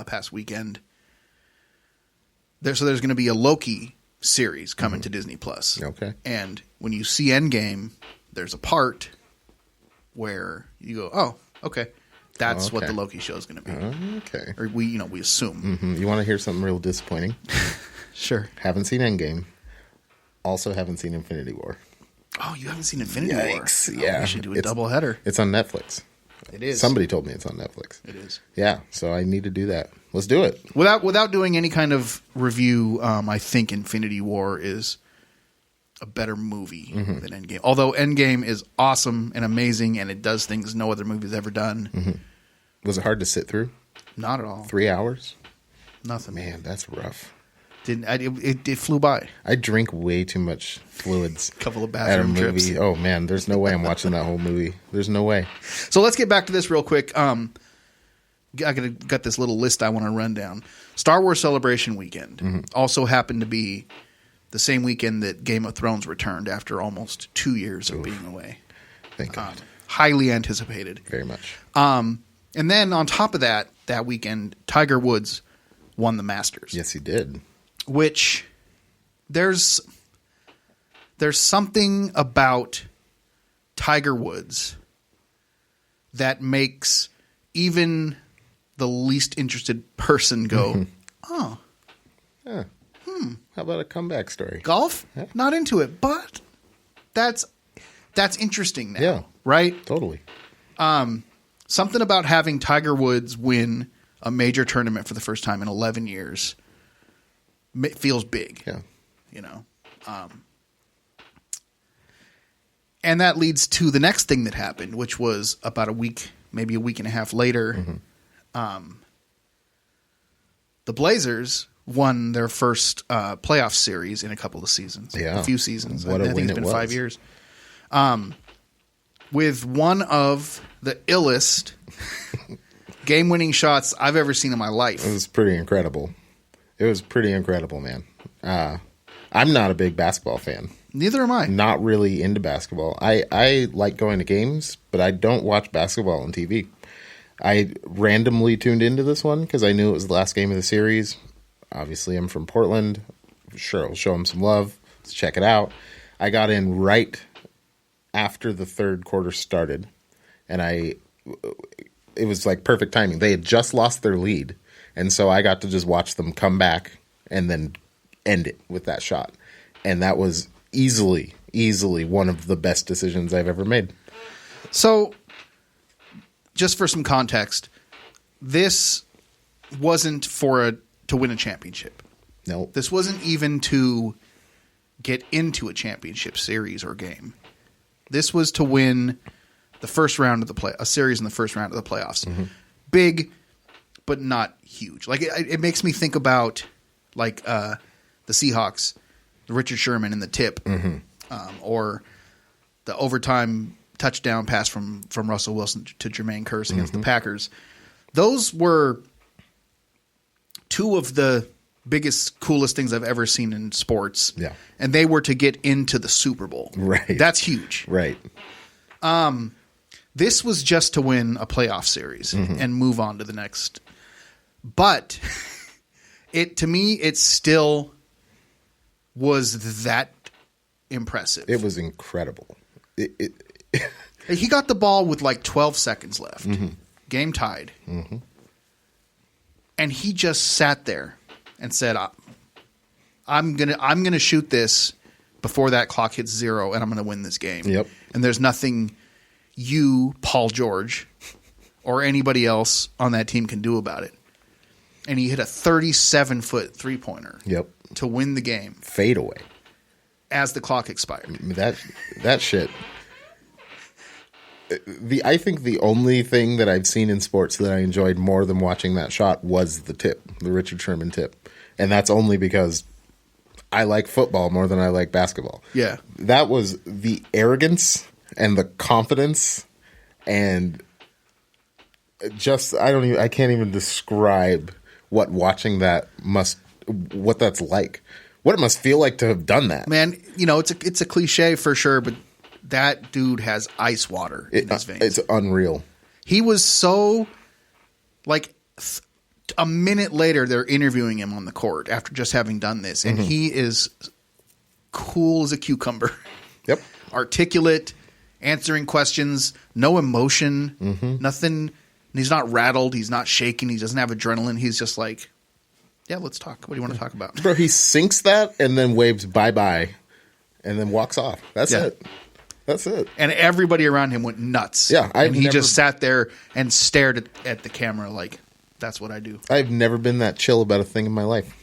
past weekend, there's going to be a Loki series coming to Disney Plus. Okay. And when you see Endgame, there's a part where you go, "Oh, okay. That's what the Loki show is going to be." Okay. Or we assume. You want to hear something real disappointing? Sure. Haven't seen Endgame. Also haven't seen Infinity War. Oh, you haven't seen Infinity Yikes. War? Yeah. We should do a double header. It's on Netflix. It is. Somebody told me it's on Netflix. It is. Yeah, so I need to do that. Let's do it. Without doing any kind of review, I think Infinity War is a better movie than Endgame. Although Endgame is awesome and amazing, and it does things no other movie's ever done. Was it hard to sit through? Not at all. 3 hours? Nothing. Man, that's rough. It flew by. I drink way too much fluids. Couple of at a bathroom movie. trips. Oh man, there's no way I'm watching that whole movie. There's no way. So let's get back to this real quick. I got this little list I want to run down. Star Wars Celebration Weekend also happened to be the same weekend that Game of Thrones returned after almost 2 years of being away. Thank God. Highly anticipated. Very much. And then on top of that weekend, Tiger Woods won the Masters. Yes, he did. Which there's something about Tiger Woods that makes even the least interested person go, oh. Yeah. How about a comeback story? Golf? Yeah. Not into it, but that's interesting now. Yeah. Right? Totally. Something about having Tiger Woods win a major tournament for the first time in 11 years feels big. Yeah. You know? And that leads to the next thing that happened, which was about a week, maybe a week and a half later. The Blazers won their first playoff series in a couple of seasons. Yeah. A few seasons. What a I think win it's been it was. 5 years. With one of the illest game-winning shots I've ever seen in my life. It was pretty incredible. It was pretty incredible, man. I'm not a big basketball fan. Neither am I. Not really into basketball. I like going to games, but I don't watch basketball on TV. I randomly tuned into this one because I knew it was the last game of the series. Obviously, I'm from Portland. Sure, I'll show them some love. Let's check it out. I got in right after the third quarter started, and it was like perfect timing. They had just lost their lead, and so I got to just watch them come back and then end it with that shot. And that was easily one of the best decisions I've ever made. So, just for some context, this wasn't to win a championship. No. This wasn't even to get into a championship series or game. This was to win the first round of a series in the first round of the playoffs. Big, but not huge. Like it makes me think about like the Seahawks, the Richard Sherman and the tip, or the overtime touchdown pass from Russell Wilson to Jermaine Kearse against the Packers. Those were two of the biggest, coolest things I've ever seen in sports. Yeah. And they were to get into the Super Bowl. Right. That's huge. Right. This was just to win a playoff series and move on to the next. But to me, it still was that impressive. It was incredible. He got the ball with like 12 seconds left. Game tied. And he just sat there and said, I'm gonna shoot this before that clock hits 0, and I'm gonna win this game. Yep. And there's nothing you, Paul George, or anybody else on that team can do about it. And he hit a 37-foot three-pointer. Yep. To win the game. Fade away. As the clock expired. That shit. I think the only thing that I've seen in sports that I enjoyed more than watching that shot was the tip, the Richard Sherman tip. And that's only because I like football more than I like basketball. Yeah. That was the arrogance and the confidence and just I can't even describe what watching that what that's like. What it must feel like to have done that. Man, it's a cliche for sure, but that dude has ice water in his veins. It's unreal. He was so, like, a minute later, they're interviewing him on the court after just having done this, and he is cool as a cucumber. Yep. Articulate, answering questions, no emotion, nothing. He's not rattled. He's not shaking. He doesn't have adrenaline. He's just like, yeah, let's talk. What do you want to talk about? Bro, he sinks that and then waves bye-bye and then walks off. That's it. That's it. And everybody around him went nuts. Yeah, and he just sat there and stared at the camera like, that's what I do. I've never been that chill about a thing in my life,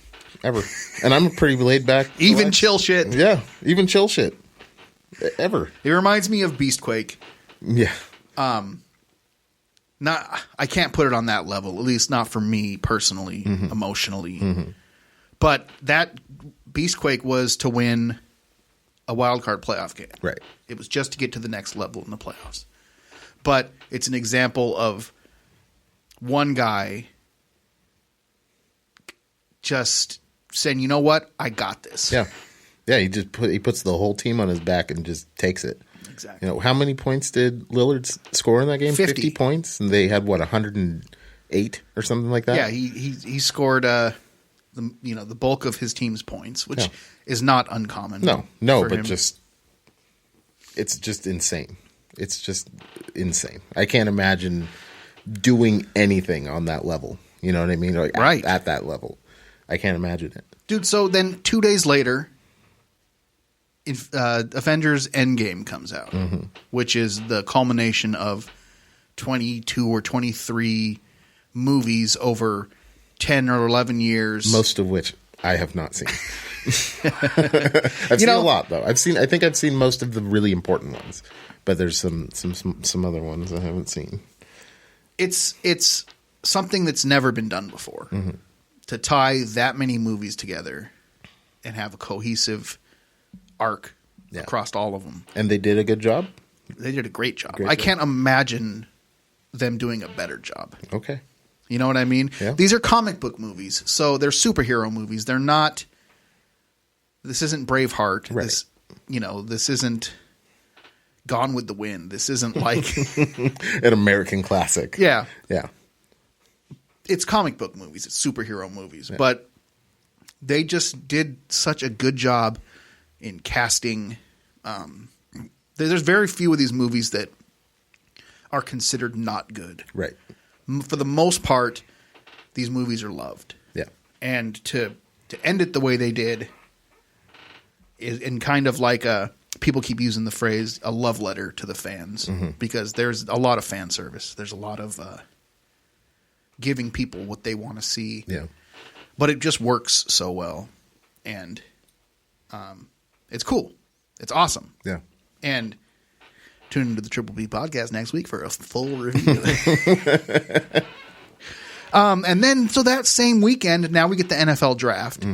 ever. And I'm a pretty laid back. Even chill shit. Yeah, even chill shit. Ever. It reminds me of Beastquake. Yeah. I can't put it on that level, at least not for me personally, emotionally. But that Beastquake was to win a wild card playoff game. Right. It was just to get to the next level in the playoffs. But it's an example of one guy just saying, you know what? I got this. Yeah. Yeah, he puts the whole team on his back and just takes it. Exactly. How many points did Lillard score in that game? 50 points, and they had 108 or something like that. Yeah, he scored the bulk of his team's points, which is not uncommon. No, but it's just insane. It's just insane. I can't imagine doing anything on that level. You know what I mean? Like right. At that level. I can't imagine it. Dude, so then 2 days later, Avengers Endgame comes out, which is the culmination of 22 or 23 movies over 10 or 11 years. Most of which I have not seen. I've seen a lot, though. I think I've seen most of the really important ones, but there's some other ones I haven't seen. It's something that's never been done before. To tie that many movies together and have a cohesive arc across all of them. And they did a good job? They did a great job. I can't imagine them doing a better job. Okay. You know what I mean? Yeah. These are comic book movies, so they're superhero movies. They're not – this isn't Braveheart. Right. This isn't Gone with the Wind. This isn't like – an American classic. Yeah. Yeah. It's comic book movies. It's superhero movies. Yeah. But they just did such a good job in casting. There's very few of these movies that are considered not good. Right. For the most part, these movies are loved. Yeah. And to end it the way they did is in kind of like people keep using the phrase, a love letter to the fans, because there's a lot of fan service. There's a lot of giving people what they want to see. Yeah. But it just works so well. And it's cool. It's awesome. Yeah. And tune into the Triple B podcast next week for a full review. And then, so that same weekend, now we get the NFL draft,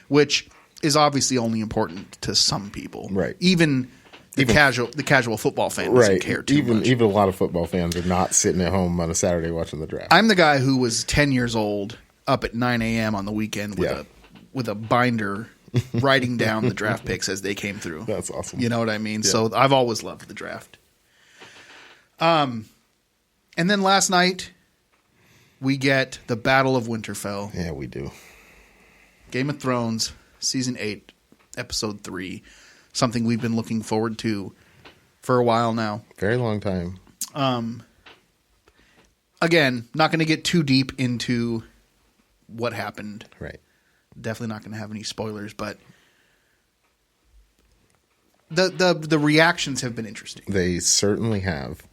which is obviously only important to some people. Right. Even casual football fan doesn't care too much. Even a lot of football fans are not sitting at home on a Saturday watching the draft. I'm the guy who was 10 years old up at 9 a.m. on the weekend with a binder writing down the draft picks as they came through. That's awesome. You know what I mean? Yeah. So I've always loved the draft. And then last night we get the Battle of Winterfell. Yeah, we do. Game of Thrones, Season 8, Episode 3. Something we've been looking forward to for a while now. Very long time. Again, not going to get too deep into what happened. Right. Definitely not going to have any spoilers, but the reactions have been interesting. They certainly have.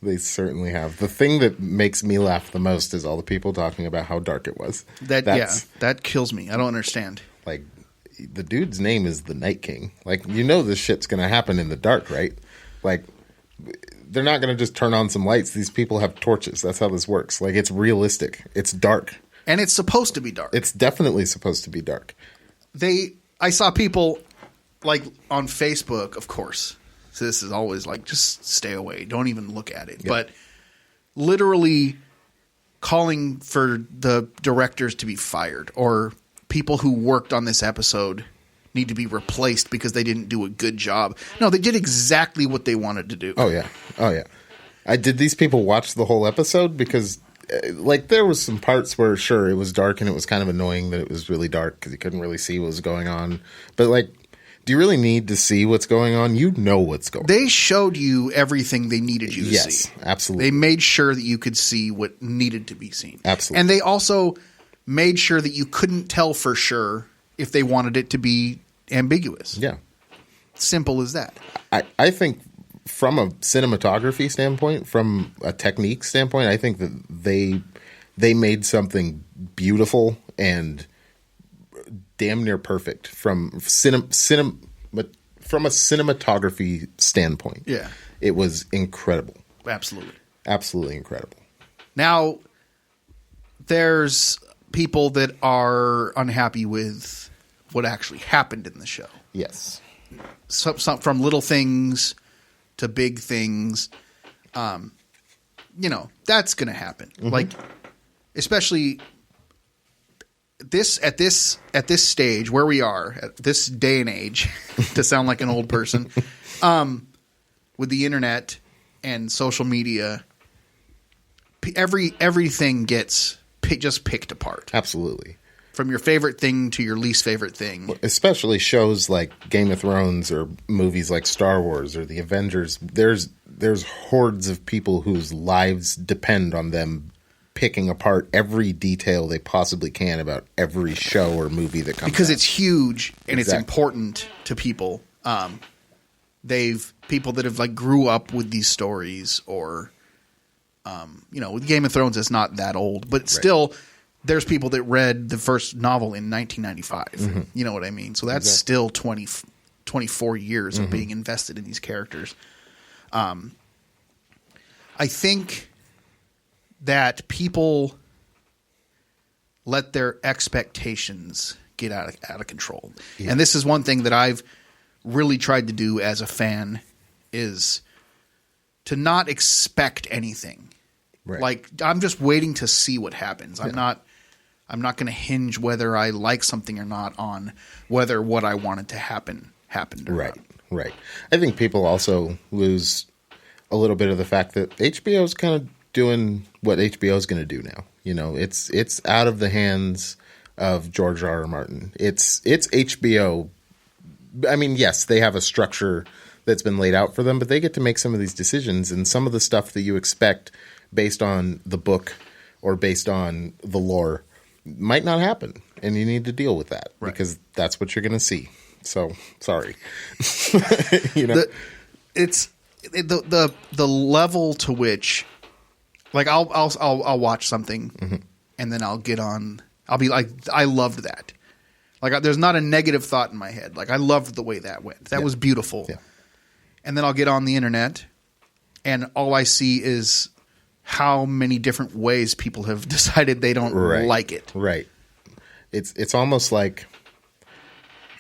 The thing that makes me laugh the most is all the people talking about how dark it was. That kills me. I don't understand. Like, the dude's name is the Night King. Like, this shit's going to happen in the dark, right? Like, they're not going to just turn on some lights. These people have torches. That's how this works. Like, it's realistic. It's dark. And it's supposed to be dark. It's definitely supposed to be dark. I saw people, like, on Facebook, of course. So this is always like, just stay away. Don't even look at it. Yeah. But literally calling for the directors to be fired, or people who worked on this episode need to be replaced because they didn't do a good job. No, they did exactly what they wanted to do. Oh, yeah. Did these people watch the whole episode? Because, there was some parts where, sure, it was dark and it was kind of annoying that it was really dark because you couldn't really see what was going on. But, do you really need to see what's going on? You know what's going on. They showed you everything they needed you to see. Yes, absolutely. They made sure that you could see what needed to be seen. Absolutely. And they also made sure that you couldn't tell for sure if they wanted it to be ambiguous. Yeah. Simple as that. I think from a cinematography standpoint, from a technique standpoint, I think that they made something beautiful and damn near perfect from a cinematography standpoint. Yeah. It was incredible. Absolutely. Absolutely incredible. Now, there's people that are unhappy with what actually happened in the show. Yes. Some from little things to big things. That's going to happen. Mm-hmm. Like, especially at this stage where we are at this day and age, to sound like an old person, with the internet and social media, everything gets just picked apart. Absolutely. From your favorite thing to your least favorite thing. Especially shows like Game of Thrones or movies like Star Wars or the Avengers. There's hordes of people whose lives depend on them picking apart every detail they possibly can about every show or movie that comes because out. It's huge and It's important to people. People that have like grew up with these stories, or with Game of Thrones, it's not that old, but still there's people that read the first novel in 1995. Mm-hmm. You know what I mean? So that's still 24 years of being invested in these characters. I think that people let their expectations get out of control. Yeah. And this is one thing that I've really tried to do as a fan, is to not expect anything. Right. Like, I'm just waiting to see what happens. Yeah. I'm not going to hinge whether I like something or not on whether what I wanted to happen happened or not. Right. I think people also lose a little bit of the fact that HBO is kind of doing what HBO is going to do now. It's out of the hands of George R. R. Martin. It's HBO. I mean, yes, they have a structure that's been laid out for them, but they get to make some of these decisions, and some of the stuff that you expect based on the book or based on the lore might not happen, and you need to deal with that because that's what you're going to see. So, sorry. It's the level to which, like, I'll watch something and then I'll get on. I'll be like, I loved that. Like, there's not a negative thought in my head. Like, I loved the way that went. That was beautiful. Yeah. And then I'll get on the internet, and all I see is how many different ways people have decided they don't like it. Right. It's almost like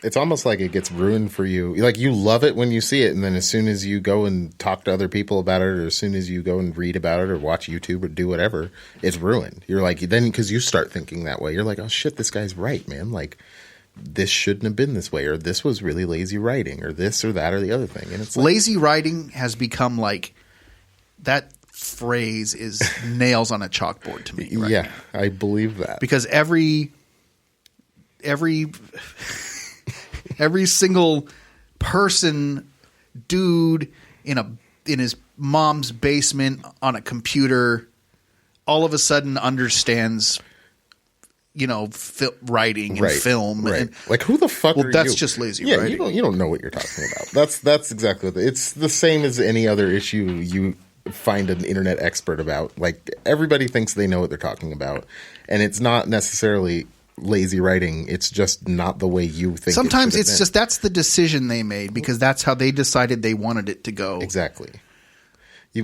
it gets ruined for you. Like, you love it when you see it, and then as soon as you go and talk to other people about it, or as soon as you go and read about it or watch YouTube or do whatever, it's ruined. You're like, then because you start thinking that way, you're like, oh shit, this guy's right, man. Like, this shouldn't have been this way, or this was really lazy writing, or this or that or the other thing. And it's like, lazy writing has become like, that phrase is nails on a chalkboard to me right now. I believe that. Because every single person, dude in his mom's basement on a computer, all of a sudden understands writing and film. Right. And, like, who the fuck are you? That's just lazy writing. You don't know what you're talking about. That's exactly what it's the same as any other issue you find an internet expert about. Like, everybody thinks they know what they're talking about, and it's not necessarily lazy writing. It's just not the way you think. Sometimes it's just that's the decision they made because that's how they decided they wanted it to go. Exactly.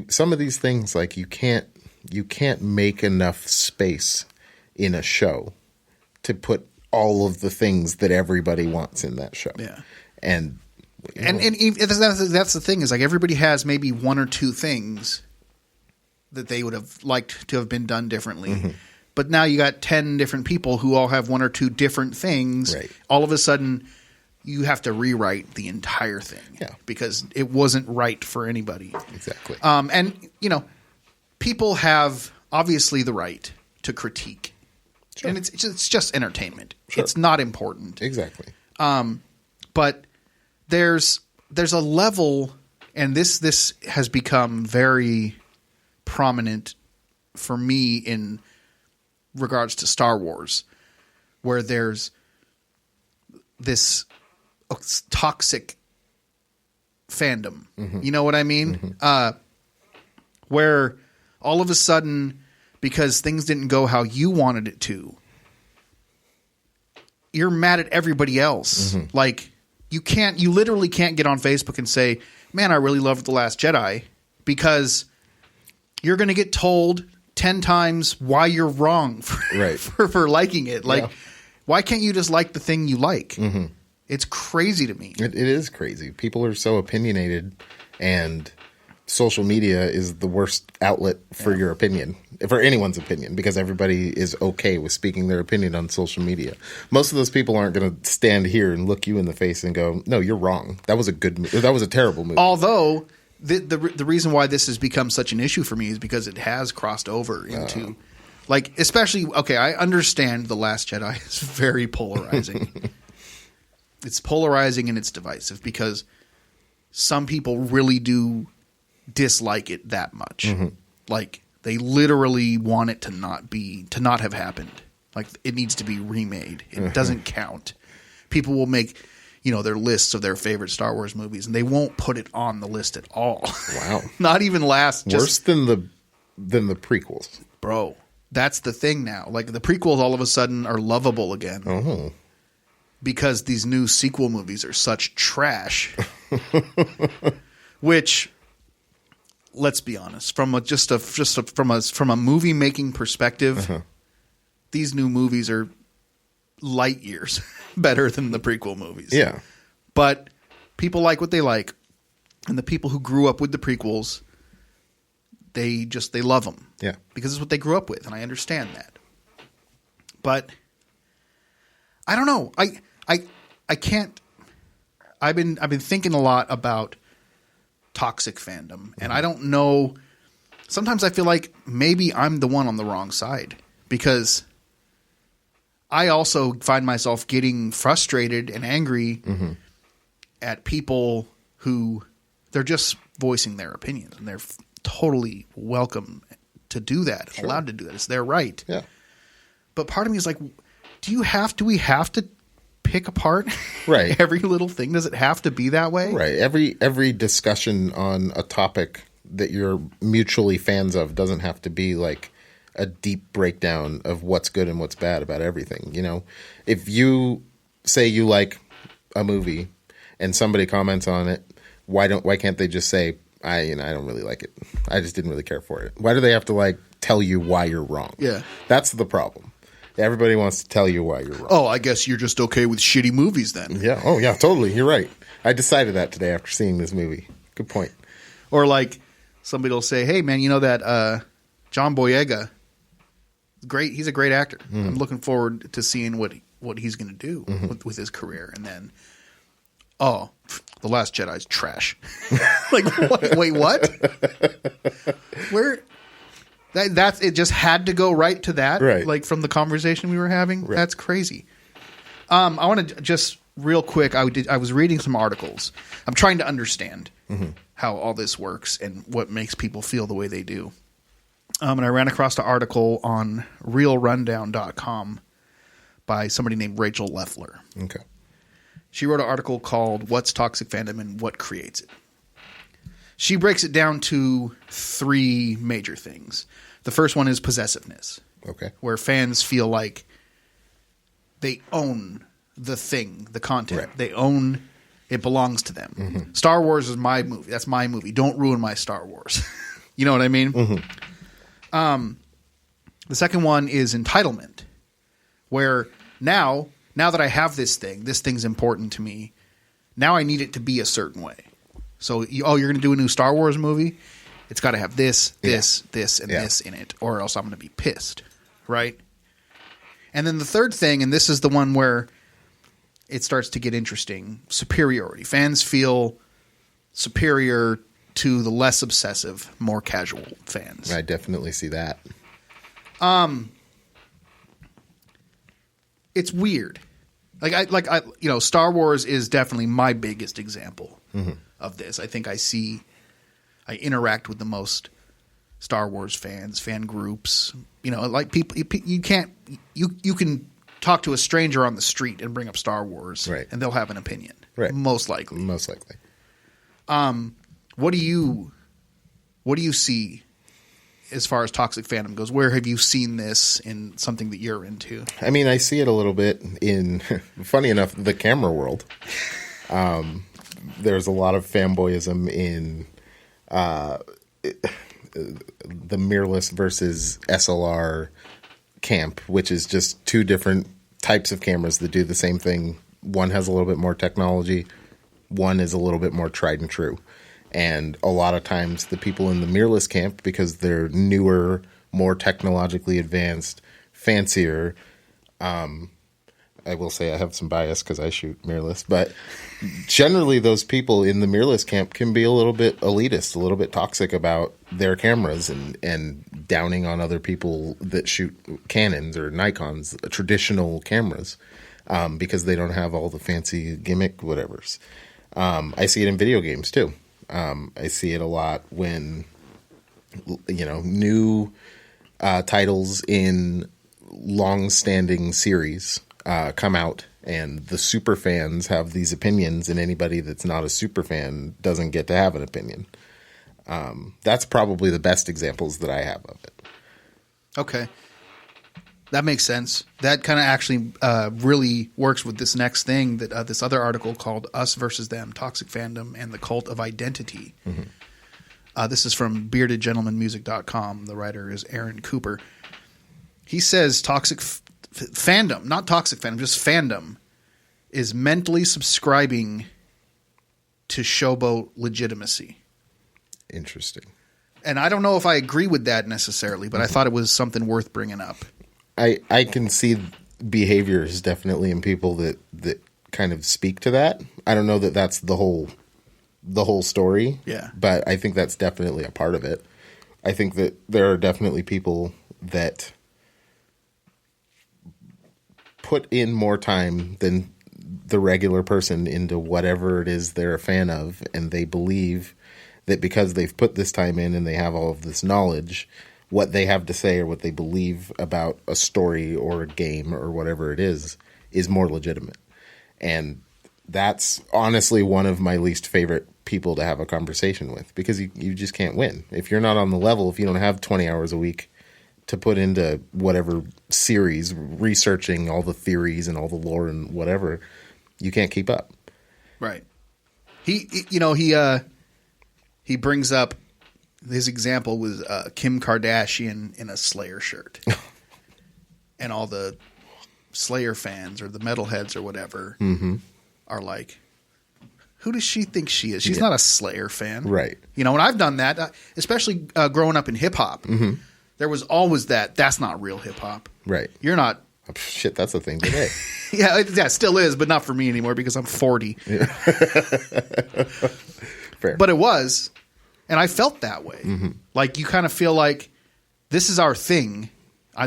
Some of these things, like, you can't make enough space in a show to put all of the things that everybody wants in that show. Yeah. And that's the thing, is like, everybody has maybe one or two things that they would have liked to have been done differently. Mm-hmm. But now you got 10 different people who all have one or two different things. Right. All of a sudden, you have to rewrite the entire thing. Yeah. Because it wasn't right for anybody. Exactly. And, people have obviously the right to critique. Sure. And it's just entertainment. Sure. It's not important. Exactly. But there's a level, and this has become very prominent for me in regards to Star Wars, where there's this toxic fandom. You know what I mean? Where all of a sudden, because things didn't go how you wanted it to, you're mad at everybody else. Like, you literally can't get on Facebook and say, man, I really loved The Last Jedi, because you're going to get told 10 times why you're wrong for liking it. Like, why can't you just like the thing you like? It's crazy to me. It is crazy. People are so opinionated, and social media is the worst outlet for your opinion, for anyone's opinion, because everybody is okay with speaking their opinion on social media. Most of those people aren't going to stand here and look you in the face and go, no, you're wrong. That was a terrible movie. Although the reason why this has become such an issue for me is because it has crossed over into like, especially, okay, I understand The Last Jedi is very polarizing. It's polarizing and it's divisive because some people really do dislike it that much. Like, they literally want it to not have happened. Like, it needs to be remade. It doesn't count. People will make, their lists of their favorite Star Wars movies, and they won't put it on the list at all. Wow. Not even last. Worse than the prequels. Bro, that's the thing now. Like, the prequels all of a sudden are lovable again. Because these new sequel movies are such trash. Which, let's be honest, from a movie making perspective, these new movies are light years better than the prequel movies. Yeah. But people like what they like, and the people who grew up with the prequels, they love them. Yeah. Because it's what they grew up with, and I understand that. But I don't know. I can't. I've been thinking a lot about toxic fandom, and I don't know. Sometimes I feel like maybe I'm the one on the wrong side, because I also find myself getting frustrated and angry at people who they're just voicing their opinions, and they're totally welcome to do that, allowed to do that. It's their right. Yeah. But part of me is like, do we have to pick apart every little thing? Does it have to be that way? Right. Every discussion on a topic that you're mutually fans of doesn't have to be like a deep breakdown of what's good and what's bad about everything. If you say you like a movie and somebody comments on it, why can't they just say, I don't really like it. I just didn't really care for it. Why do they have to tell you why you're wrong? Yeah. That's the problem. Everybody wants to tell you why you're wrong. Oh, I guess you're just okay with shitty movies then. Yeah. Oh, yeah, totally. You're right. I decided that today after seeing this movie. Good point. Or somebody will say, hey, man, that John Boyega, great. He's a great actor. I'm looking forward to seeing what he's going to do with his career. And then, The Last Jedi's trash. What? Wait, what? Where? That's it. Just had to go right to that, right? From the conversation we were having. Right. That's crazy. I want to just real quick. I was reading some articles. I'm trying to understand how all this works and what makes people feel the way they do. And I ran across an article on RealRundown.com by somebody named Rachel Leffler. Okay. She wrote an article called "What's Toxic Fandom and What Creates It." She breaks it down to 3 major things. The first one is possessiveness. Okay. Where fans feel like they own the thing, the content. Right. They own it, belongs to them. Star Wars is my movie. That's my movie. Don't ruin my Star Wars. You know what I mean? The second one is entitlement. Where now that I have this thing's important to me. Now I need it to be a certain way. So, you're going to do a new Star Wars movie? It's got to have this, and this in it, or else I'm going to be pissed, right? And then the third thing, and this is the one where it starts to get interesting, superiority. Fans feel superior to the less obsessive, more casual fans. I definitely see that. It's weird. Star Wars is definitely my biggest example of this. I think I interact with the most Star Wars fans, fan groups. People. You can talk to a stranger on the street and bring up Star Wars, right? And they'll have an opinion, right? Most likely. What do you see as far as toxic fandom goes? Where have you seen this in something that you're into? I mean, I see it a little bit in, funny enough, the camera world. There's a lot of fanboyism in the mirrorless versus SLR camp, which is just two different types of cameras that do the same thing. One has a little bit more technology. One is a little bit more tried and true. And a lot of times the people in the mirrorless camp, because they're newer, more technologically advanced, fancier, I will say I have some bias because I shoot mirrorless, but generally those people in the mirrorless camp can be a little bit elitist, a little bit toxic about their cameras and downing on other people that shoot Canons or Nikons, traditional cameras, because they don't have all the fancy gimmick whatevers. I see it in video games too. I see it a lot when, new titles in long-standing series come out, and the super fans have these opinions, and anybody that's not a super fan doesn't get to have an opinion. That's probably the best examples that I have of it. Okay. That makes sense. That kind of actually really works with this next thing, that this other article called Us Versus Them, Toxic Fandom and the Cult of Identity. Mm-hmm. This is from beardedgentlemanmusic.com. The writer is Aaron Cooper. He says toxic fandom, not toxic fandom, just fandom, is mentally subscribing to showboat legitimacy. Interesting. And I don't know if I agree with that necessarily, but I thought it was something worth bringing up. I can see behaviors definitely in people that kind of speak to that. I don't know that that's the whole story. Yeah. But I think that's definitely a part of it. I think that there are definitely people that put in more time than the regular person into whatever it is they're a fan of, and they believe that because they've put this time in and they have all of this knowledge, what they have to say or what they believe about a story or a game or whatever it is more legitimate. And that's honestly one of my least favorite people to have a conversation with, because you just can't win. If you're not on the level, if you don't have 20 hours a week to put into whatever series, researching all the theories and all the lore and whatever, you can't keep up. Right. He brings up his example was Kim Kardashian in a Slayer shirt. And all the Slayer fans or the metalheads or whatever are like, who does she think she is? She's not a Slayer fan. Right. And I've done that, especially growing up in hip-hop. Mm-hmm. There was always that's not real hip-hop. Right. You're not. Shit, that's a thing today. Yeah, it still is, but not for me anymore because I'm 40. Yeah. Fair. But it was. And I felt that way. Mm-hmm. Like, you kind of feel like this is our thing.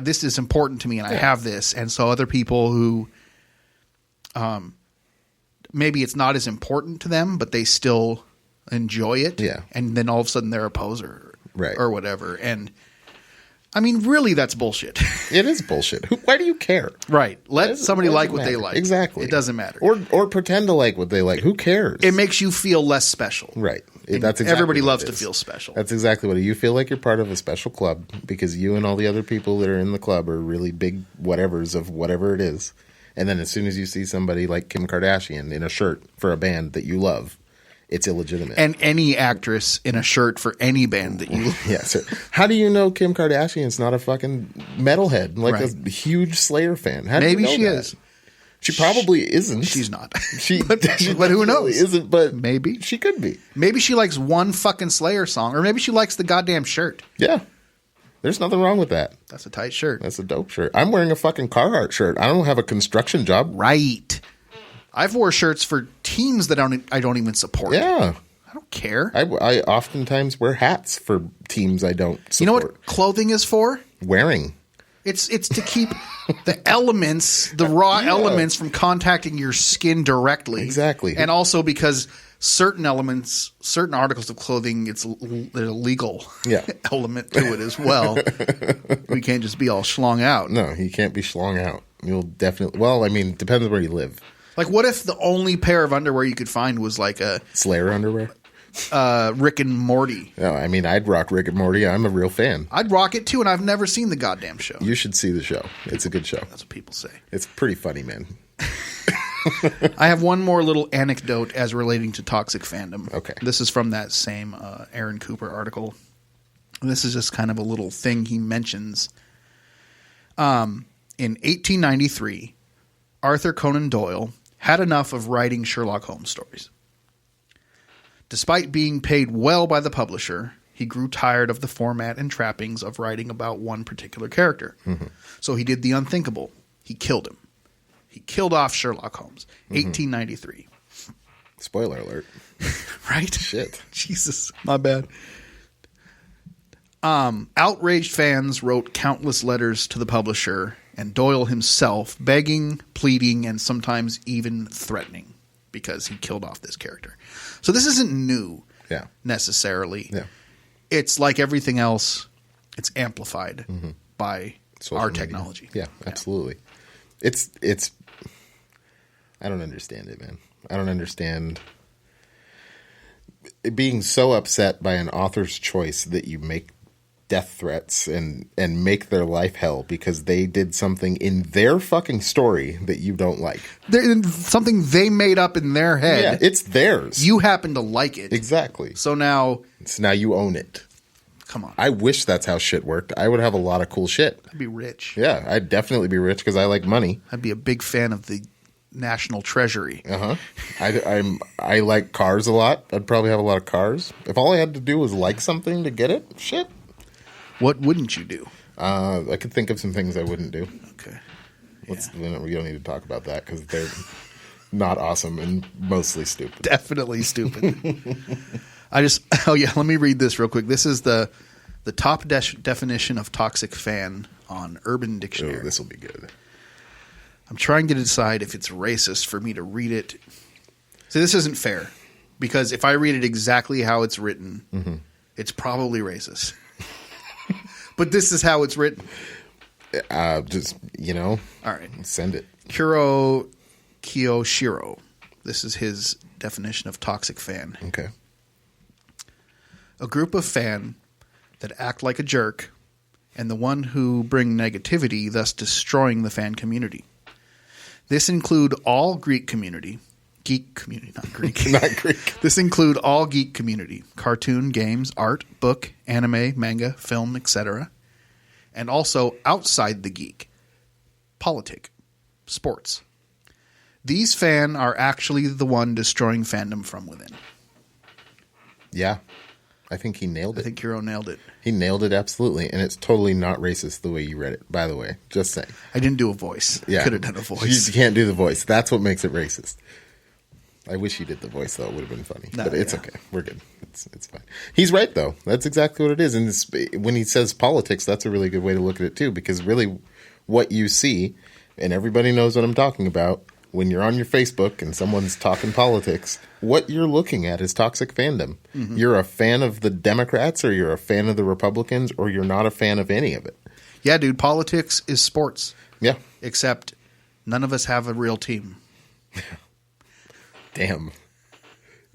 This is important to me, and I have this. And so other people who maybe it's not as important to them, but they still enjoy it. Yeah. And then all of a sudden they're a poser. Right. Or whatever. And, I mean, really, that's bullshit. It is bullshit. Why do you care? Right. Let somebody like what they like. Exactly. It doesn't matter. Or pretend to like what they like. Who cares? It makes you feel less special. Right. That's exactly everybody loves to feel special. That's exactly what it is. You feel like you're part of a special club because you and all the other people that are in the club are really big whatevers of whatever it is. And then as soon as you see somebody like Kim Kardashian in a shirt for a band that you love, it's illegitimate. And any actress in a shirt for any band that you yeah. So how do you know Kim Kardashian's not a fucking metalhead, like right. a huge Slayer fan? How maybe do you know she that? is. She probably isn't. She's not. She but who knows? Isn't, but maybe she could be. Maybe she likes one fucking Slayer song, or maybe she likes the goddamn shirt. Yeah. There's nothing wrong with that. That's a tight shirt. That's a dope shirt. I'm wearing a fucking Carhartt shirt. I don't have a construction job. Right. I've wore shirts for teams that I don't even support. Yeah. I don't care. I oftentimes wear hats for teams I don't support. You know what clothing is for? Wearing. It's to keep the elements, the raw elements from contacting your skin directly. Exactly. And also because certain elements, certain articles of clothing, there's a legal element to it as well. We can't just be all schlong out. No, you can't be schlong out. You'll definitely, well, I mean, depends where you live. Like, what if the only pair of underwear you could find was like a Slayer underwear? Rick and Morty. No, I mean, I'd rock Rick and Morty. I'm a real fan. I'd rock it too, and I've never seen the goddamn show. You should see the show. It's a good show. That's what people say. It's pretty funny, man. I have one more little anecdote as relating to toxic fandom. Okay. This is from that same Aaron Cooper article. This is just kind of a little thing he mentions. In 1893, Arthur Conan Doyle had enough of writing Sherlock Holmes stories. Despite being paid well by the publisher, he grew tired of the format and trappings of writing about one particular character. Mm-hmm. So he did the unthinkable. He killed him. He killed off Sherlock Holmes. 1893. Spoiler alert. Right? Shit. Jesus. My bad. Outraged fans wrote countless letters to the publisher and Doyle himself begging, pleading, and sometimes even threatening because he killed off this character. So this isn't new necessarily. Yeah. It's like everything else. It's amplified by social our technology. Yeah, absolutely. It's I don't understand it, man. I don't understand being so upset by an author's choice that you make death threats and make their life hell because they did something in their fucking story that you don't like. Something they made up in their head. Yeah, it's theirs. You happen to like it. Exactly. So now you own it. Come on. I wish that's how shit worked. I would have a lot of cool shit. I'd be rich. Yeah, I'd definitely be rich because I like money. I'd be a big fan of the National Treasury. I like cars a lot. I'd probably have a lot of cars. If all I had to do was like something to get it, shit. What wouldn't you do? I could think of some things I wouldn't do. Okay. We don't need to talk about that because they're not awesome and mostly stupid. Definitely stupid. Let me read this real quick. This is the top definition of toxic fan on Urban Dictionary. Oh, this will be good. I'm trying to decide if it's racist for me to read it. See, this isn't fair because if I read it exactly how it's written, it's probably racist. But this is how it's written. All right. Send it. Kuro Kiyoshiro. This is his definition of toxic fan. Okay. A group of fan that act like a jerk and the one who bring negativity, thus destroying the fan community. This include all geek community, not Greek. Not Greek. This include all geek community, cartoon, games, art, book, anime, manga, film, etc. And also outside the geek, politic, sports. These fan are actually the one destroying fandom from within. Yeah. I think he nailed it. I think Kuro nailed it. He nailed it absolutely, and it's totally not racist the way you read it, by the way. Just saying. I didn't do a voice. Yeah. Could have done a voice. You can't do the voice. That's what makes it racist. I wish he did the voice, though. It would have been funny. But it's okay. We're good. It's fine. He's right, though. That's exactly what it is. And when he says politics, that's a really good way to look at it, too, because really what you see, and everybody knows what I'm talking about, when you're on your Facebook and someone's talking politics, what you're looking at is toxic fandom. Mm-hmm. You're a fan of the Democrats or you're a fan of the Republicans or you're not a fan of any of it. Yeah, dude, politics is sports. Yeah. Except none of us have a real team. Damn.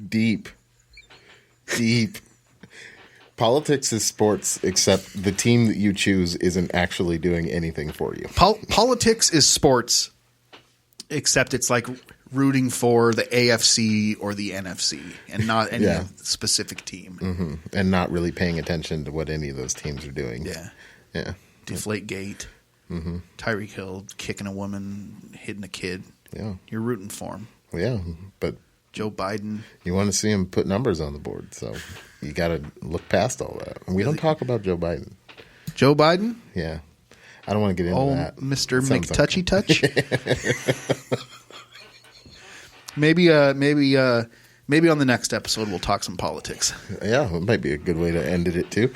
Deep. Politics is sports, except the team that you choose isn't actually doing anything for you. Politics is sports, except it's like rooting for the AFC or the NFC and not any specific team. Mm-hmm. And not really paying attention to what any of those teams are doing. Yeah. Deflategate. Mm-hmm. Tyreek Hill kicking a woman, hitting a kid. Yeah. You're rooting for him. Yeah, but Joe Biden. You want to see him put numbers on the board, so you got to look past all that. And we don't talk about Joe Biden. Joe Biden? Yeah. I don't want to get into that. Mr. McTouchy Touch? Maybe on the next episode we'll talk some politics. Yeah, it might be a good way to end it too.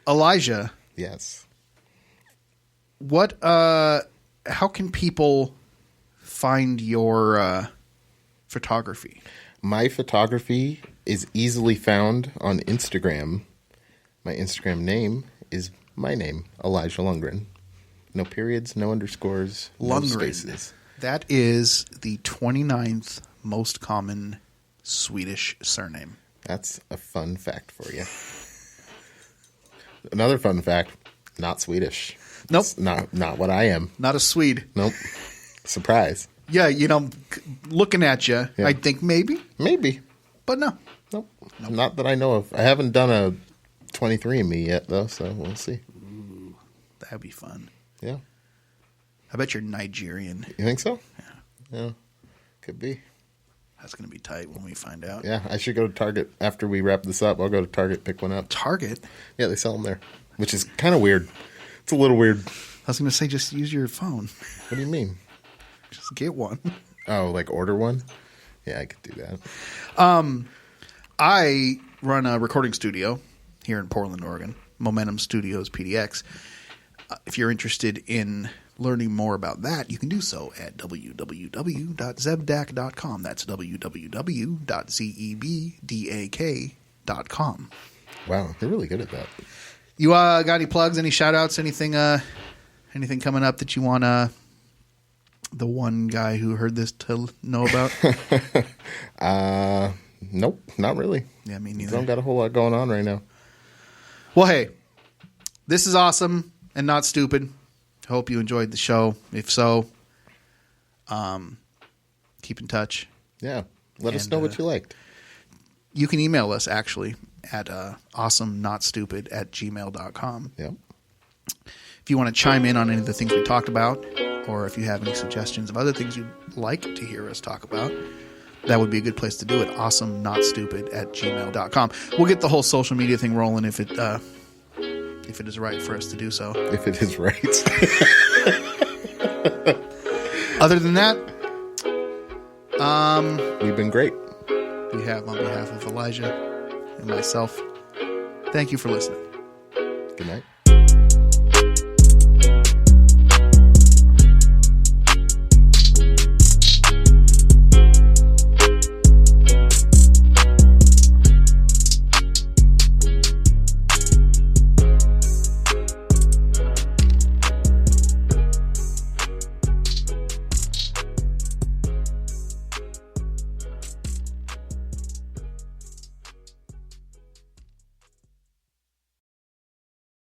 Elijah. Yes. What how can people find your photography? My photography is easily found on Instagram. My Instagram name is my name, Elijah Lundgren. No periods, no underscores, no spaces. That is the 29th most common Swedish surname. That's a fun fact for you. Another fun fact, not Swedish. Nope. It's not what I am. Not a Swede. Nope. Surprise. Yeah, looking at you, Yeah. I'd think maybe, Maybe. but no. Nope. Not that I know of. I haven't done a 23andMe yet, though, so we'll see. Ooh, that'd be fun. Yeah. I bet you're Nigerian. You think so? Yeah. Yeah. Could be. That's going to be tight when we find out. Yeah, I should go to Target after we wrap this up. I'll go to Target, pick one up. Target? Yeah, they sell them there, which is kind of weird. It's a little weird. I was going to say just use your phone. What do you mean? Just get one. Oh, like order one? Yeah, I could do that. I run a recording studio here in Portland, Oregon, Momentum Studios PDX. If you're interested in learning more about that, you can do so at www.zebdak.com. That's www.zebdak.com. Wow, you're really good at that. You got any plugs, any shout-outs, anything coming up that you want the one guy who heard this to know about? Nope, not really. Yeah, me neither. Don't got a whole lot going on right now. Well, hey, this is awesome and not stupid. Hope you enjoyed the show. If so, keep in touch. Yeah, let us know what you liked. You can email us, actually, at awesomenotstupid@gmail.com. Yep. If you want to chime in on any of the things we talked about, or if you have any suggestions of other things you'd like to hear us talk about, that would be a good place to do it. awesomenotstupid@gmail.com. We'll get the whole social media thing rolling if it is right for us to do so. If it is right. Other than that, we've been great. we have, on behalf of Elijah and myself, thank you for listening. Good night.